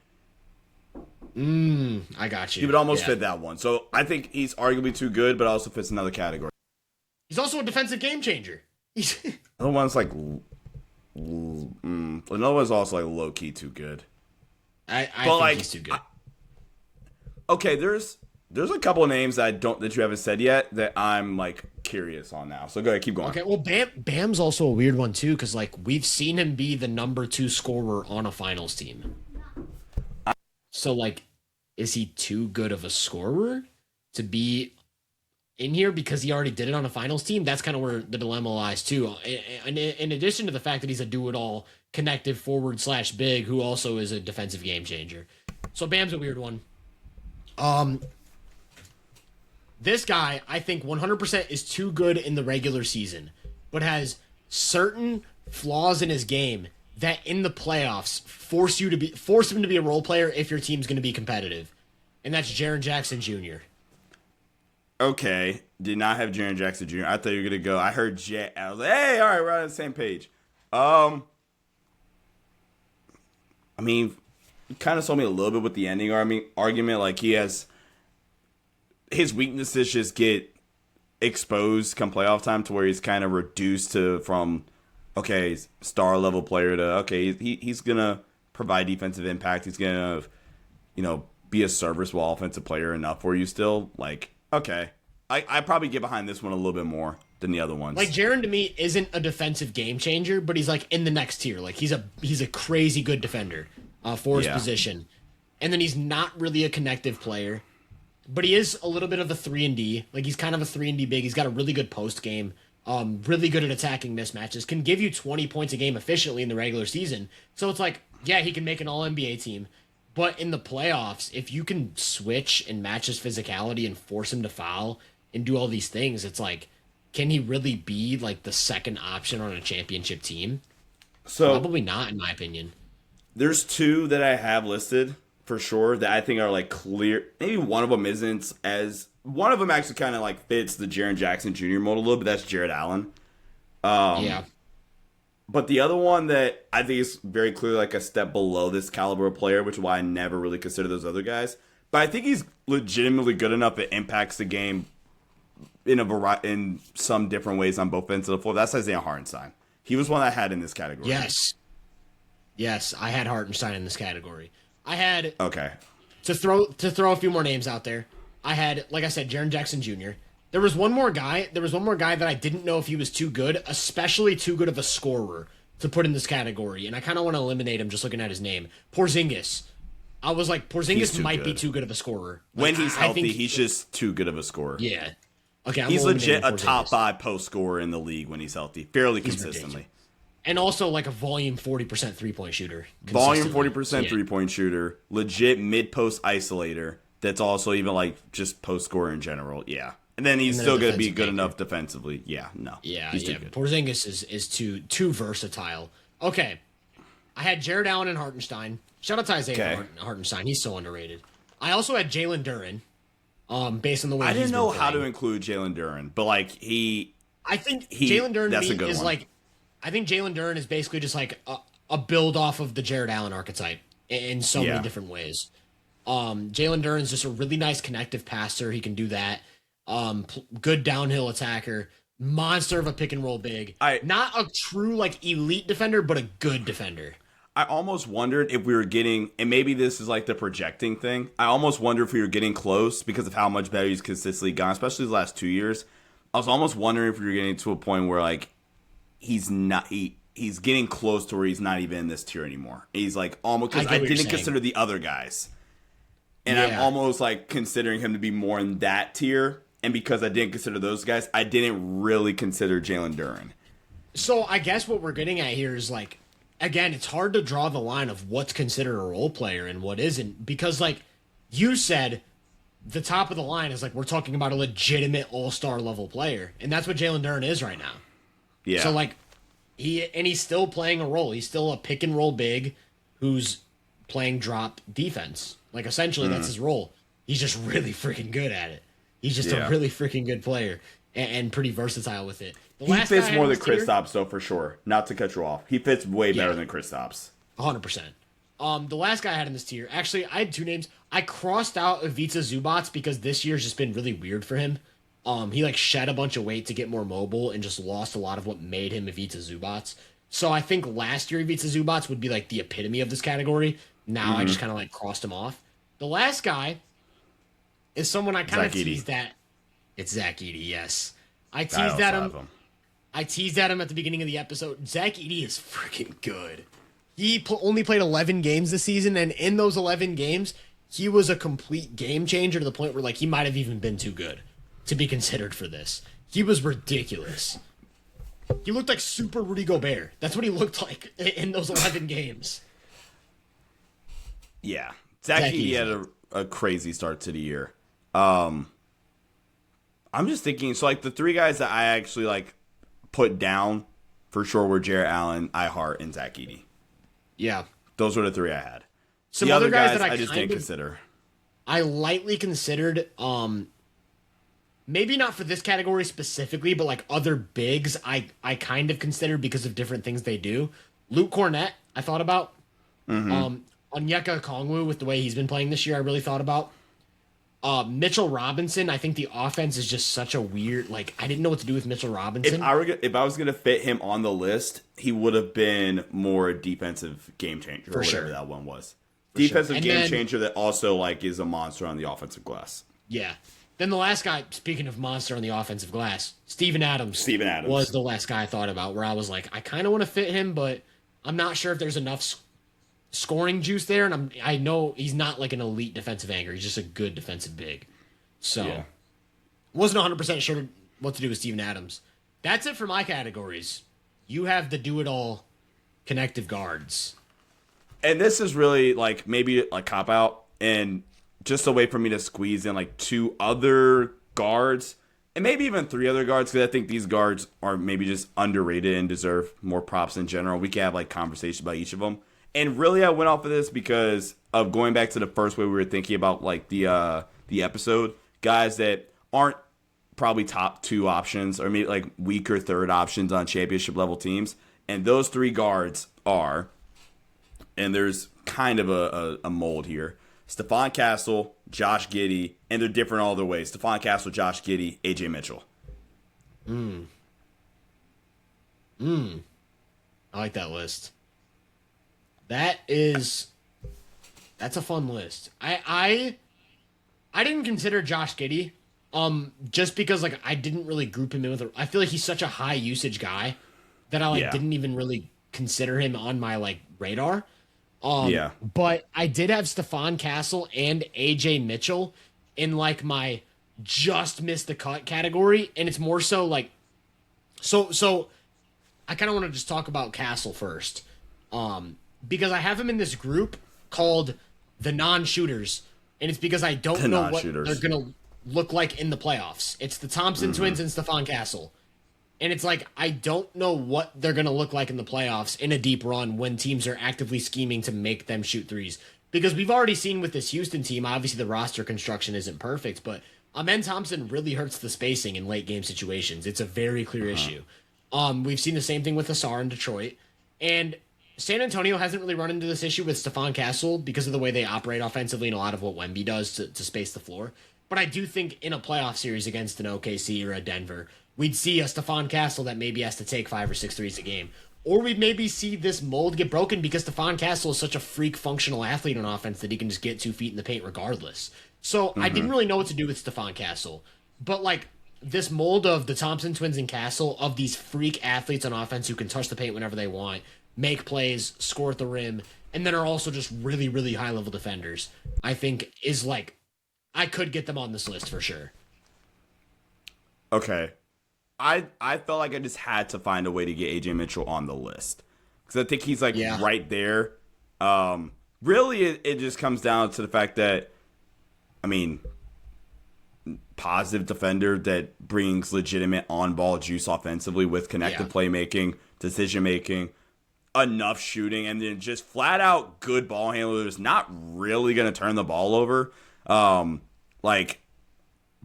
I got you. He would almost fit that one. So I think he's arguably too good, but also fits another category. He's also a defensive game changer. Another one's like... another one's also like low-key too good. I think like, he's too good. Okay, there's a couple of names that you haven't said yet that I'm like curious on now. So go ahead, keep going. Okay, well, Bam's also a weird one too, because like we've seen him be the number 2 scorer on a finals team. So like, is he too good of a scorer to be in here because he already did it on a finals team? That's kind of where the dilemma lies too. In addition to the fact that he's a do-it-all connective forward / big who also is a defensive game changer. So Bam's a weird one. This guy, I think 100% is too good in the regular season, but has certain flaws in his game that in the playoffs force him to be a role player if your team's going to be competitive. And that's Jaren Jackson Jr. Okay, did not have Jaren Jackson Jr. I thought you were gonna go. I heard Jet. I was like, hey, all right, we're on the same page. I mean, you kind of sold me a little bit with the ending argument. Like he has his weaknesses just get exposed come playoff time to where he's kind of reduced from okay, star level player to okay, he's gonna provide defensive impact. He's gonna be a serviceable offensive player enough for you still. Like okay, I probably get behind this one a little bit more than the other ones. Like Jaren to me isn't a defensive game changer, but he's like in the next tier. Like he's a crazy good defender for his position, and then he's not really a connective player, but he is a little bit of a 3-and-D. Like he's kind of a 3-and-D big. He's got a really good post game, really good at attacking mismatches. Can give you 20 points a game efficiently in the regular season. So it's like yeah, he can make an All NBA team. But in the playoffs, if you can switch and match his physicality and force him to foul and do all these things, it's like, can he really be like the second option on a championship team? So probably not, in my opinion. There's 2 that I have listed for sure that I think are like clear. Maybe one of them isn't as one of them actually kind of like fits the Jaren Jackson Jr. mold a little bit. That's Jared Allen. Yeah. But the other one that I think is very clearly like a step below this caliber of player, which is why I never really consider those other guys. But I think he's legitimately good enough that impacts the game in some different ways on both ends of the floor. That's Isaiah Hartenstein. He was one I had in this category. Yes, I had Hartenstein in this category. I had okay to throw a few more names out there. I had, like I said, Jaren Jackson Jr. There was one more guy that I didn't know if he was too good, especially too good of a scorer to put in this category, and I kind of want to eliminate him just looking at his name. Porzingis. I was like, Porzingis might be too good of a scorer. When he's healthy, he's just too good of a scorer. Yeah. Okay, he's legit a top 5 post scorer in the league when he's healthy, fairly consistently. Ridiculous. And also like a volume 40% 3-point shooter. Volume 40% 3-point shooter, legit mid-post isolator that's also even like just post scorer in general. Yeah. And then he's still going to be good enough defensively. Yeah, no. Yeah. Porzingis is too versatile. Okay. I had Jared Allen and Hartenstein. Shout out to Isaiah Hartenstein. He's so underrated. I also had Jalen Duren. Based on the way I didn't know how to include Jalen Duren, but like I think Jalen Duren to me is like, I think Jalen Duren is basically just like a build off of the Jared Allen archetype in so many different ways. Jalen Duren is just a really nice connective passer. He can do that. Good downhill attacker. Monster of a pick and roll big. Not a true like elite defender, but a good defender. I almost wondered if we were getting, and maybe this is like the projecting thing. I almost wonder if we were getting close because of how much better he's consistently gone, especially the last 2 years. I was almost wondering if we were getting to a point where like he's getting close to where he's not even in this tier anymore. He's like almost, because I didn't consider the other guys, and I'm almost like considering him to be more in that tier. And because I didn't consider those guys, I didn't really consider Jalen Duren. So I guess what we're getting at here is like, again, it's hard to draw the line of what's considered a role player and what isn't, because like you said, the top of the line is like we're talking about a legitimate all-star level player, and that's what Jalen Duren is right now. Yeah. So like he's still playing a role. He's still a pick and roll big who's playing drop defense. Like essentially that's his role. He's just really freaking good at it. He's just a really freaking good player and pretty versatile with it. He fits more than Kristaps, though, for sure. Not to cut you off. He fits way better than Kristaps. 100%. The last guy I had in this tier, actually, I had 2 names. I crossed out Ivica Zubac because this year's just been really weird for him. He like shed a bunch of weight to get more mobile and just lost a lot of what made him Ivica Zubac. So I think last year Ivica Zubac would be like the epitome of this category. Now I just kind of like crossed him off. The last guy is someone I kind of teased at. It's Zach Edey, yes. I teased at him. I teased at him at the beginning of the episode. Zach Edey is freaking good. He only played 11 games this season, and in those 11 games, he was a complete game changer to the point where like he might have even been too good to be considered for this. He was ridiculous. He looked like Super Rudy Gobert. That's what he looked like in those 11 games. Yeah. Zach Edey had a crazy start to the year. I'm just thinking, so like the 3 guys that I actually like put down for sure were Jared Allen, Ihart, and Zach Edey. Yeah. Those were the 3 I had. Some the other other guys that I just didn't consider. I lightly considered, maybe not for this category specifically, but like other bigs I kind of considered because of different things they do. Luke Cornett, I thought about. Onyeka Okongwu, with the way he's been playing this year, I really thought about. Mitchell Robinson, I think the offense is just such a weird, like, I didn't know what to do with Mitchell Robinson. If I was going to fit him on the list, he would have been more defensive game changer, or whatever that one was. Defensive game changer that also, like, is a monster on the offensive glass. Yeah. Then the last guy, speaking of monster on the offensive glass, Steven Adams was the last guy I thought about, where I was like, I kind of want to fit him, but I'm not sure if there's enough scoring juice there, and I know he's not like an elite defensive anchor. He's just a good defensive big. So, wasn't 100% sure what to do with Steven Adams. That's it for my categories. You have the do-it-all connective guards. And this is really like maybe a cop-out and just a way for me to squeeze in like 2 other guards and maybe even 3 other guards, because I think these guards are maybe just underrated and deserve more props in general. We can have like conversation about each of them. And really, I went off of this because of going back to the first way we were thinking about like the episode. Guys that aren't probably top 2 options or maybe like weaker 3rd options on championship level teams. And those 3 guards are, and there's kind of a mold here, Stephon Castle, Josh Giddey, and they're different all their ways. Stephon Castle, Josh Giddey, AJ Mitchell. Mm. I like that list. That's a fun list. I didn't consider Josh Giddey, just because like I didn't really group him in with. I feel like he's such a high usage guy that I like Yeah. didn't even really consider him on my like radar. Yeah. But I did have Stephon Castle and AJ Mitchell in like my just missed the cut category, and it's more so like so I kind of want to just talk about Castle first. Because I have him in this group called the non-shooters, and it's because I don't know what they're going to look like in the playoffs. It's the Thompson twins and Stephon Castle. And it's like, I don't know what they're going to look like in the playoffs in a deep run when teams are actively scheming to make them shoot threes. Because we've already seen with this Houston team, obviously the roster construction isn't perfect, but Amen Thompson really hurts the spacing in late game situations. It's a very clear issue. We've seen the same thing with Asar in Detroit. And San Antonio hasn't really run into this issue with Stephon Castle because of the way they operate offensively and a lot of what Wemby does to space the floor. But I do think in a playoff series against an OKC or a Denver, we'd see a Stephon Castle that maybe has to take 5 or 6 threes a game. Or we'd maybe see this mold get broken because Stephon Castle is such a freak functional athlete on offense that he can just get 2 feet in the paint regardless. So I didn't really know what to do with Stephon Castle. But like this mold of the Thompson twins and Castle, of these freak athletes on offense who can touch the paint whenever they want, make plays, score at the rim, and then are also just really, really high-level defenders, I think is like, I could get them on this list for sure. Okay. I felt like I just had to find a way to get AJ Mitchell on the list. Because I think he's like right there. Really, it just comes down to the fact that, I mean, positive defender that brings legitimate on-ball juice offensively with connected playmaking, decision-making, enough shooting, and then just flat-out good ball handlers, not really going to turn the ball over. Like,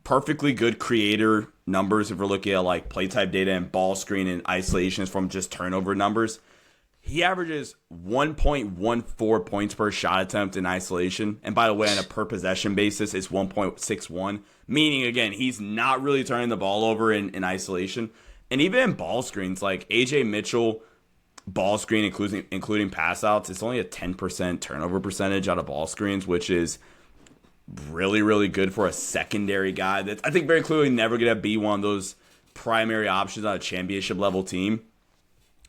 perfectly good creator numbers if we're looking at, like, play type data and ball screen and isolations from just turnover numbers. He averages 1.14 points per shot attempt in isolation. And by the way, on a per possession basis, it's 1.61. Meaning, again, he's not really turning the ball over in isolation. And even in ball screens, like AJ Mitchell, ball screen, including pass outs, it's only a 10% turnover percentage out of ball screens, which is really, really good for a secondary guy that's, I think, very clearly never going to be one of those primary options on a championship level team.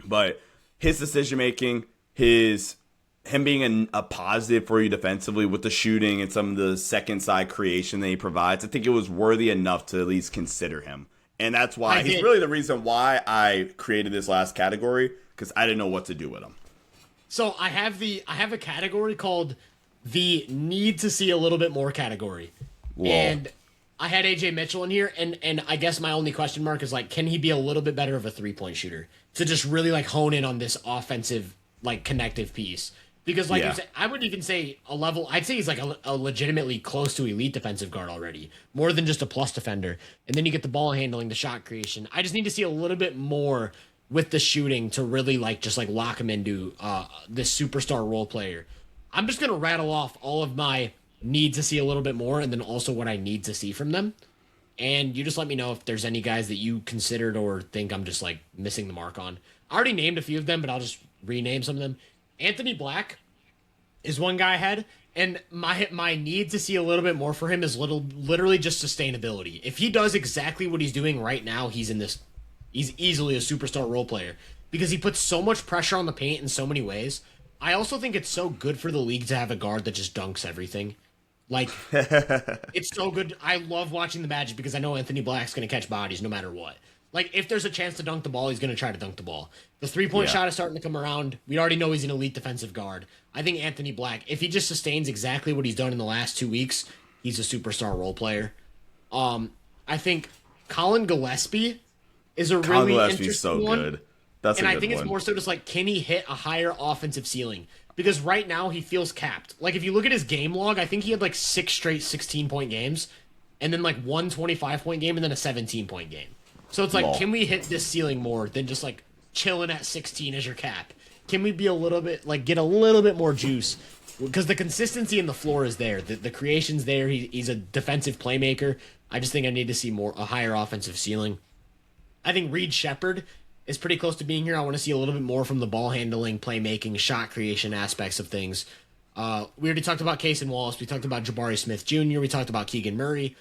But his decision making, him being a positive for you defensively with the shooting and some of the second side creation that he provides, I think it was worthy enough to at least consider him. And that's why he's really the reason why I created this last category, because I didn't know what to do with him. So I have a category called the need to see a little bit more category. Whoa. And I had AJ Mitchell in here, and I guess my only question mark is like, can he be a little bit better of a 3-point shooter to just really like hone in on this offensive like connective piece? Because like you said, I would even say I'd say he's like a legitimately close to elite defensive guard already, more than just a plus defender. And then you get the ball handling, the shot creation. I just need to see a little bit more with the shooting to really like just like lock him into this superstar role player. I'm just gonna rattle off all of my need to see a little bit more, and then also what I need to see from them. And you just let me know if there's any guys that you considered or think I'm just like missing the mark on. I already named a few of them, but I'll just rename some of them. Anthony Black is one guy I had, and my need to see a little bit more for him is literally just sustainability. If he does exactly what he's doing right now, he's easily a superstar role player because he puts so much pressure on the paint in so many ways. I also think it's so good for the league to have a guard that just dunks everything. Like, it's so good. I love watching the Magic because I know Anthony Black's going to catch bodies no matter what. Like, if there's a chance to dunk the ball, he's going to try to dunk the ball. The three-point shot is starting to come around. We already know he's an elite defensive guard. I think Anthony Black, if he just sustains exactly what he's done in the last 2 weeks, he's a superstar role player. I think Colin Gillespie is a really interesting one. Good. That's and I think it's more so just like, can he hit a higher offensive ceiling? Because right now he feels capped. Like if you look at his game log, I think he had like 6 straight 16-point games, and then like one 25-point game, and then a 17-point game. So it's like, can we hit this ceiling more than just like chilling at 16 as your cap? Can we be a little bit like get a little bit more juice? Because the consistency in the floor is there, the creation's there. He's a defensive playmaker. I just think I need to see a higher offensive ceiling. I think Reed Shepherd is pretty close to being here. I want to see a little bit more from the ball handling, playmaking, shot creation aspects of things. We already talked about Cason Wallace. We talked about Jabari Smith Jr. We talked about Keegan Murray.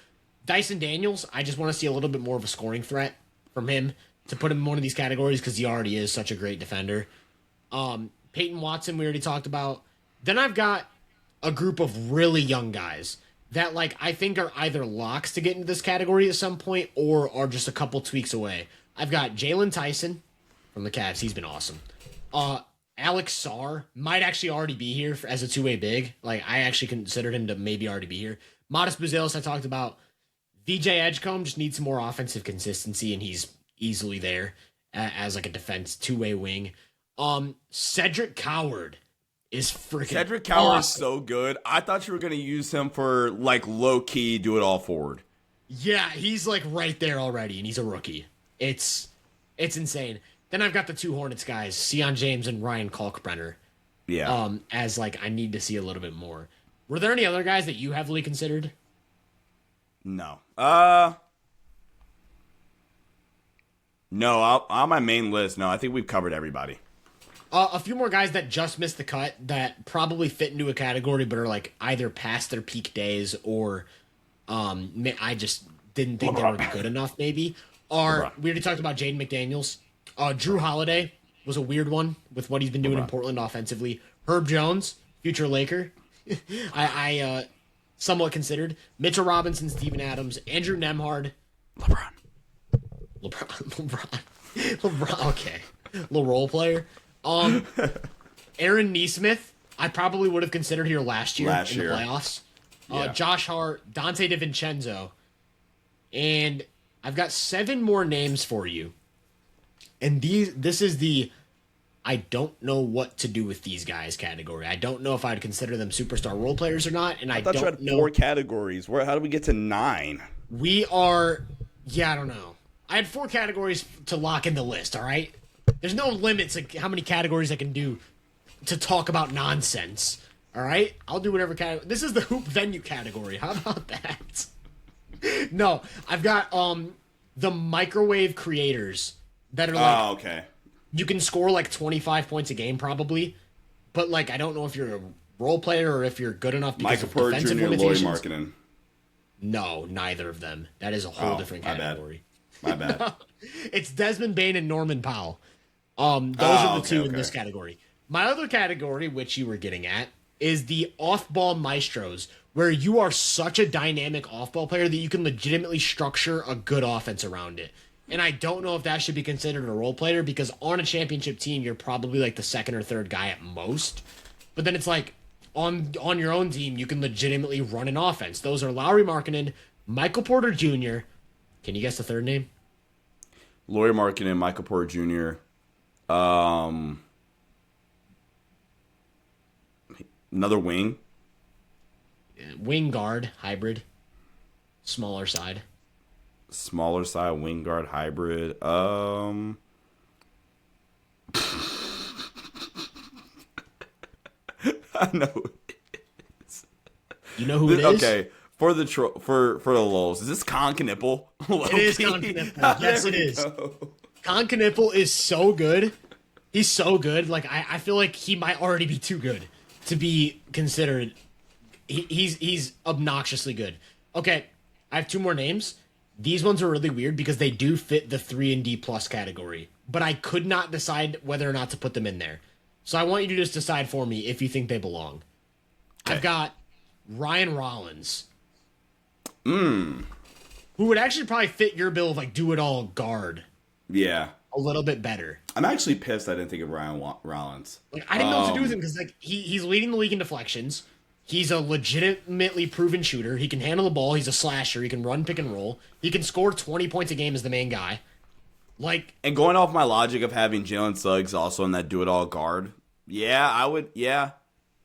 Dyson Daniels, I just want to see a little bit more of a scoring threat from him to put him in one of these categories because he already is such a great defender. Peyton Watson, we already talked about. Then I've got a group of really young guys that like I think are either locks to get into this category at some point or are just a couple tweaks away. I've got Jalen Tyson from the Cavs. He's been awesome. Alex Sarr might actually already be here as a two-way big. Like I actually considered him to maybe already be here. Modest Buzelis I talked about. VJ Edgecombe just needs some more offensive consistency, and he's easily there as like a defense two-way wing. Cedric Coward is freaking Cedric Coward is awesome. so good. I thought you were going to use him for like low key do it all forward. Yeah, he's like right there already, and he's a rookie. It's insane. Then I've got the two Hornets guys, Sion James and Ryan Kalkbrenner. Yeah. As like I need to see a little bit more. Were there any other guys that you heavily considered? No. No, on my main list, no, I think we've covered everybody. A few more guys that just missed the cut that probably fit into a category but are like either past their peak days or I just didn't think they were good enough maybe. We already talked about Jaden McDaniels. Drew Holiday was a weird one with what he's been doing in Portland offensively. Herb Jones, future Laker. I somewhat considered. Mitchell Robinson, Steven Adams, Andrew Nemhard. LeBron. Okay. Little role player. Aaron Nesmith, I probably would have considered here last year in the playoffs. Yeah. Josh Hart, Dante DiVincenzo. And I've got 7 more names for you. And this is the I don't know what to do with these guys category. I don't know if I'd consider them superstar role players or not. And I thought don't you had know. 4 categories. How do we get to 9? We are, I don't know. I had 4 categories to lock in the list, all right? There's no limits to how many categories I can do to talk about nonsense, all right? I'll do whatever category. This is the hoop venue category. How about that? No, I've got the microwave creators that are like, okay. You can score like 25 points a game probably, but like I don't know if you're a role player or if you're good enough because Michael of Porter defensive Jr., Lloyd limitations. Markkinen. No, neither of them. That is a whole different category. My bad. It's Desmond Bain and Norman Powell. Those are the two in this category. My other category, which you were getting at, is the off-ball maestros, where you are such a dynamic off-ball player that you can legitimately structure a good offense around it. And I don't know if that should be considered a role player because on a championship team, you're probably like the second or third guy at most. But then it's like on your own team, you can legitimately run an offense. Those are Lauri Markkinen, Michael Porter Jr. Can you guess the third name? Lauri Markkinen, Michael Porter Jr. Another wing. Wing guard hybrid, smaller side. Smaller side wing guard hybrid. I know who it is. You know who it is? Okay, for the lulz, is this Con Knipple? It is Con Knipple. Yes, it is. Con Knipple is so good. He's so good. Like I feel like he might already be too good to be considered. He's obnoxiously good. Okay, I have 2 more names. These ones are really weird because they do fit the 3 and D plus category, but I could not decide whether or not to put them in there. So I want you to just decide for me if you think they belong. Okay. I've got Ryan Rollins. Who would actually probably fit your bill of like do it all guard. Yeah. A little bit better. I'm actually pissed I didn't think of Ryan Rollins. Like I didn't know what to do with him because like he's leading the league in deflections. He's a legitimately proven shooter. He can handle the ball. He's a slasher. He can run pick and roll. He can score 20 points a game as the main guy. Like, and going off my logic of having Jalen Suggs also in that do-it-all guard, yeah, I would. Yeah,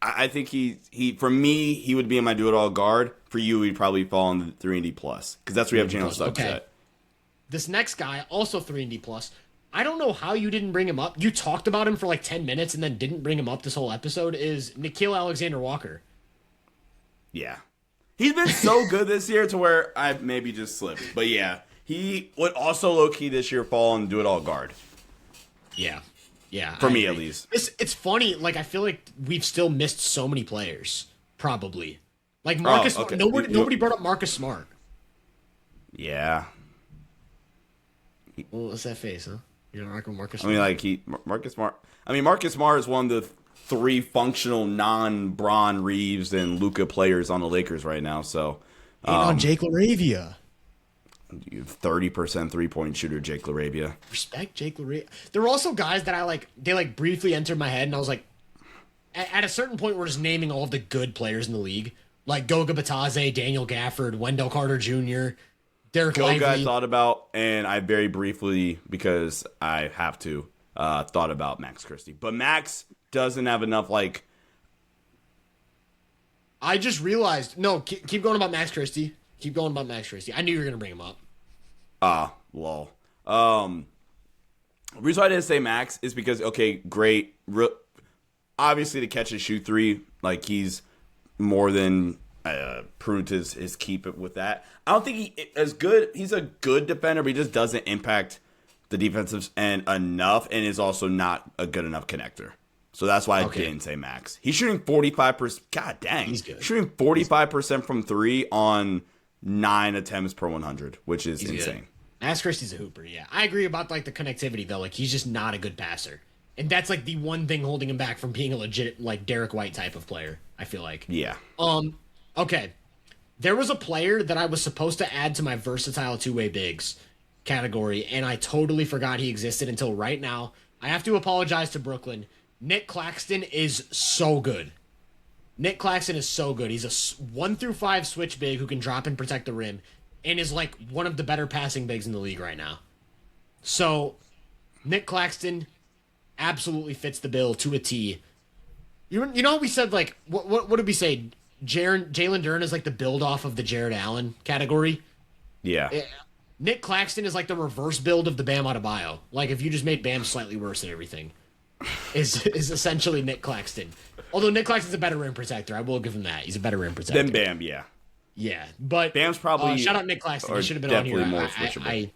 I think he for me he would be in my do-it-all guard. For you, he'd probably fall in the 3 and D plus because that's where you have Jalen Suggs at. This next guy also 3 and D plus. I don't know how you didn't bring him up. You talked about him for like 10 minutes and then didn't bring him up this whole episode. Is Nickeil Alexander-Walker? Yeah. He's been so good this year to where I maybe just slipped. But yeah, He would also low-key this year fall and do it all guard. Yeah. Yeah. For me, at least. It's funny. Like, I feel like we've still missed so many players, probably. Like, Marcus okay. Nobody brought up Marcus Smart. Yeah. Well, what's that face, huh? You're not rocking Marcus Smart? I mean, Marcus Smart. I mean, Marcus Smart is one of the 3 functional non-Bron, Reeves, and Luka players on the Lakers right now. So, on Jake LaRavia. 30% three-point shooter, Jake LaRavia. Respect Jake LaRavia. There were also guys that they briefly entered my head, and I was like, at a certain point, we're just naming all of the good players in the league. Like Goga Batadze, Daniel Gafford, Wendell Carter Jr., Derek Lively. Goga I thought about, and I very briefly, because I have to, thought about Max Christie. But Max doesn't have enough, like... I just realized... No, keep going about Max Christie. Keep going about Max Christie. I knew you were going to bring him up. Lol. The reason why I didn't say Max is because, okay, great. Obviously, to catch and shoot 3, like, he's more than proved his keep it with that. I don't think he's a good defender, but he just doesn't impact the defensive end enough, and is also not a good enough connector. So that's why I didn't say Max. He's shooting 45%. God dang. He's good. Shooting 45% from 3 on 9 attempts per 100, which is insane. Good. Max Christie's a hooper, yeah. I agree about, like, the connectivity, though. Like, he's just not a good passer. And that's, like, the one thing holding him back from being a legit, like, Derek White type of player, I feel like. Yeah. Okay. There was a player that I was supposed to add to my versatile two-way bigs category, and I totally forgot he existed until right now. I have to apologize to Brooklyn. Nick Claxton is so good. Nick Claxton is so good. He's a 1-5 switch big who can drop and protect the rim, and is, like, one of the better passing bigs in the league right now. So, Nick Claxton absolutely fits the bill to a T. You know what we said, like, what did we say? Jalen Duren is, like, the build-off of the Jared Allen category. Yeah. Nick Claxton is, like, the reverse build of the Bam Adebayo. Like, if you just made Bam slightly worse than everything, is essentially Nick Claxton. Although Nick Claxton's a better rim protector. I will give him that. He's a better rim protector. Then Bam, yeah. Yeah, but Bam's probably... shout out Nick Claxton. He should have been on here. More switchable. I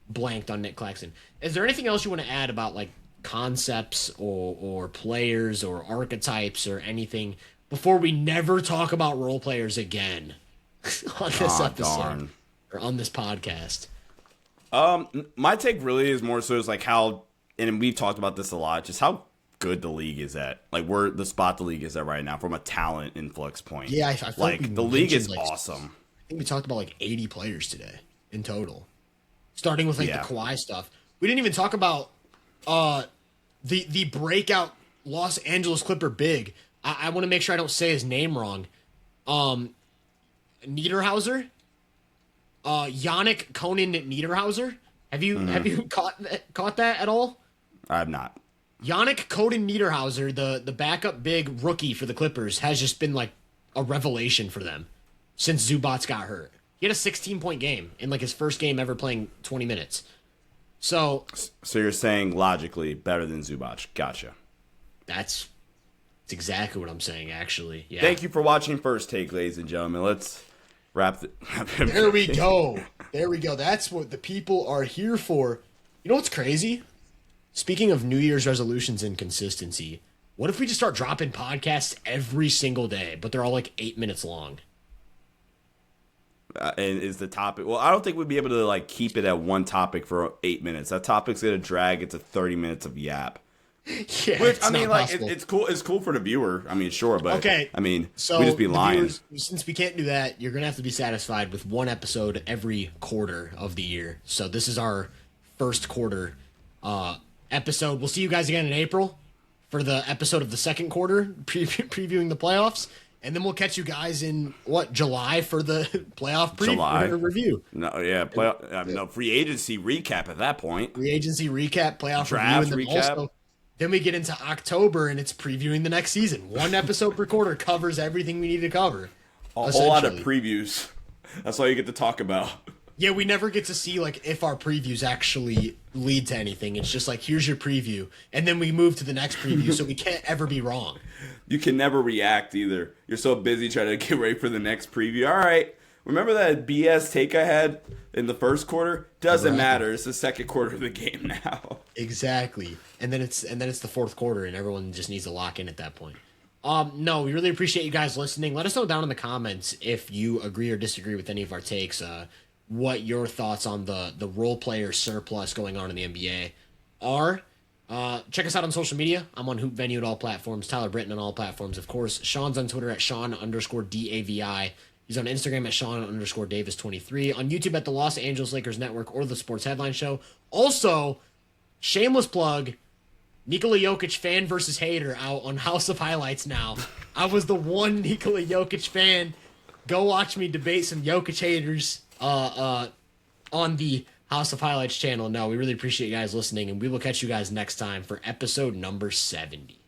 blanked on Nick Claxton. Is there anything else you want to add about, like, concepts or players or archetypes or anything before we never talk about role players again on this episode darn. Or on this podcast? My take really is more so is like how, and we've talked about this a lot, just how good the league is at. Like, where the spot the league is at right now from a talent influx point. Yeah, I feel like the league is awesome. I think we talked about like 80 players today in total, starting with like the Kawhi stuff. We didn't even talk about the breakout Los Angeles Clipper big. I want to make sure I don't say his name wrong. Niederhauser, Yannick Conan Niederhauser. Have you caught that at all? I have not. Yannick Conan Niederhauser, the backup big rookie for the Clippers, has just been like a revelation for them since Zubats got hurt. He had a 16-point game in like his first game ever playing 20 minutes. So you're saying logically better than Zubac. Gotcha. That's exactly what I'm saying, actually. Yeah. Thank you for watching First Take, ladies and gentlemen. Let's wrap it. There we go. There we go. That's what the people are here for. You know what's crazy? Speaking of New Year's resolutions and consistency, what if we just start dropping podcasts every single day, but they're all like 8 minutes long? And is the topic... Well, I don't think we'd be able to like keep it at one topic for 8 minutes. That topic's going to drag into 30 minutes of yap. Yeah, which, I mean, like, it's cool. It's cool for the viewer. I mean, sure, but okay. I mean, so we just be lying. Viewers, since we can't do that, you're gonna have to be satisfied with one episode every quarter of the year. So this is our first quarter episode. We'll see you guys again in April for the episode of the second quarter, previewing the playoffs, and then we'll catch you guys in July for the playoff review. No, yeah, no free agency recap at that point. Free agency recap, playoff draft review, and then recap. Also, then we get into October, and it's previewing the next season. One episode per quarter covers everything we need to cover. A whole lot of previews. That's all you get to talk about. Yeah, we never get to see like if our previews actually lead to anything. It's just like, here's your preview, and then we move to the next preview, so we can't ever be wrong. You can never react either. You're so busy trying to get ready for the next preview. All right, Remember that BS take I had in the first quarter? Doesn't matter. It's the second quarter of the game now. Exactly. And then it's the fourth quarter, and everyone just needs to lock in at that point. No, we really appreciate you guys listening. Let us know down in the comments if you agree or disagree with any of our takes. What your thoughts on the role player surplus going on in the NBA are. Check us out on social media. I'm on Hoop Venue at all platforms. Tyler Britton on all platforms, of course. Sean's on Twitter at Sean_DAVI. He's on Instagram at Sean_Davis23. On YouTube at the Los Angeles Lakers Network or the Sports Headline Show. Also, shameless plug, Nikola Jokic fan versus hater out on House of Highlights now. I was the one Nikola Jokic fan. Go watch me debate some Jokic haters on the House of Highlights channel. No, we really appreciate you guys listening, and we will catch you guys next time for episode number 70.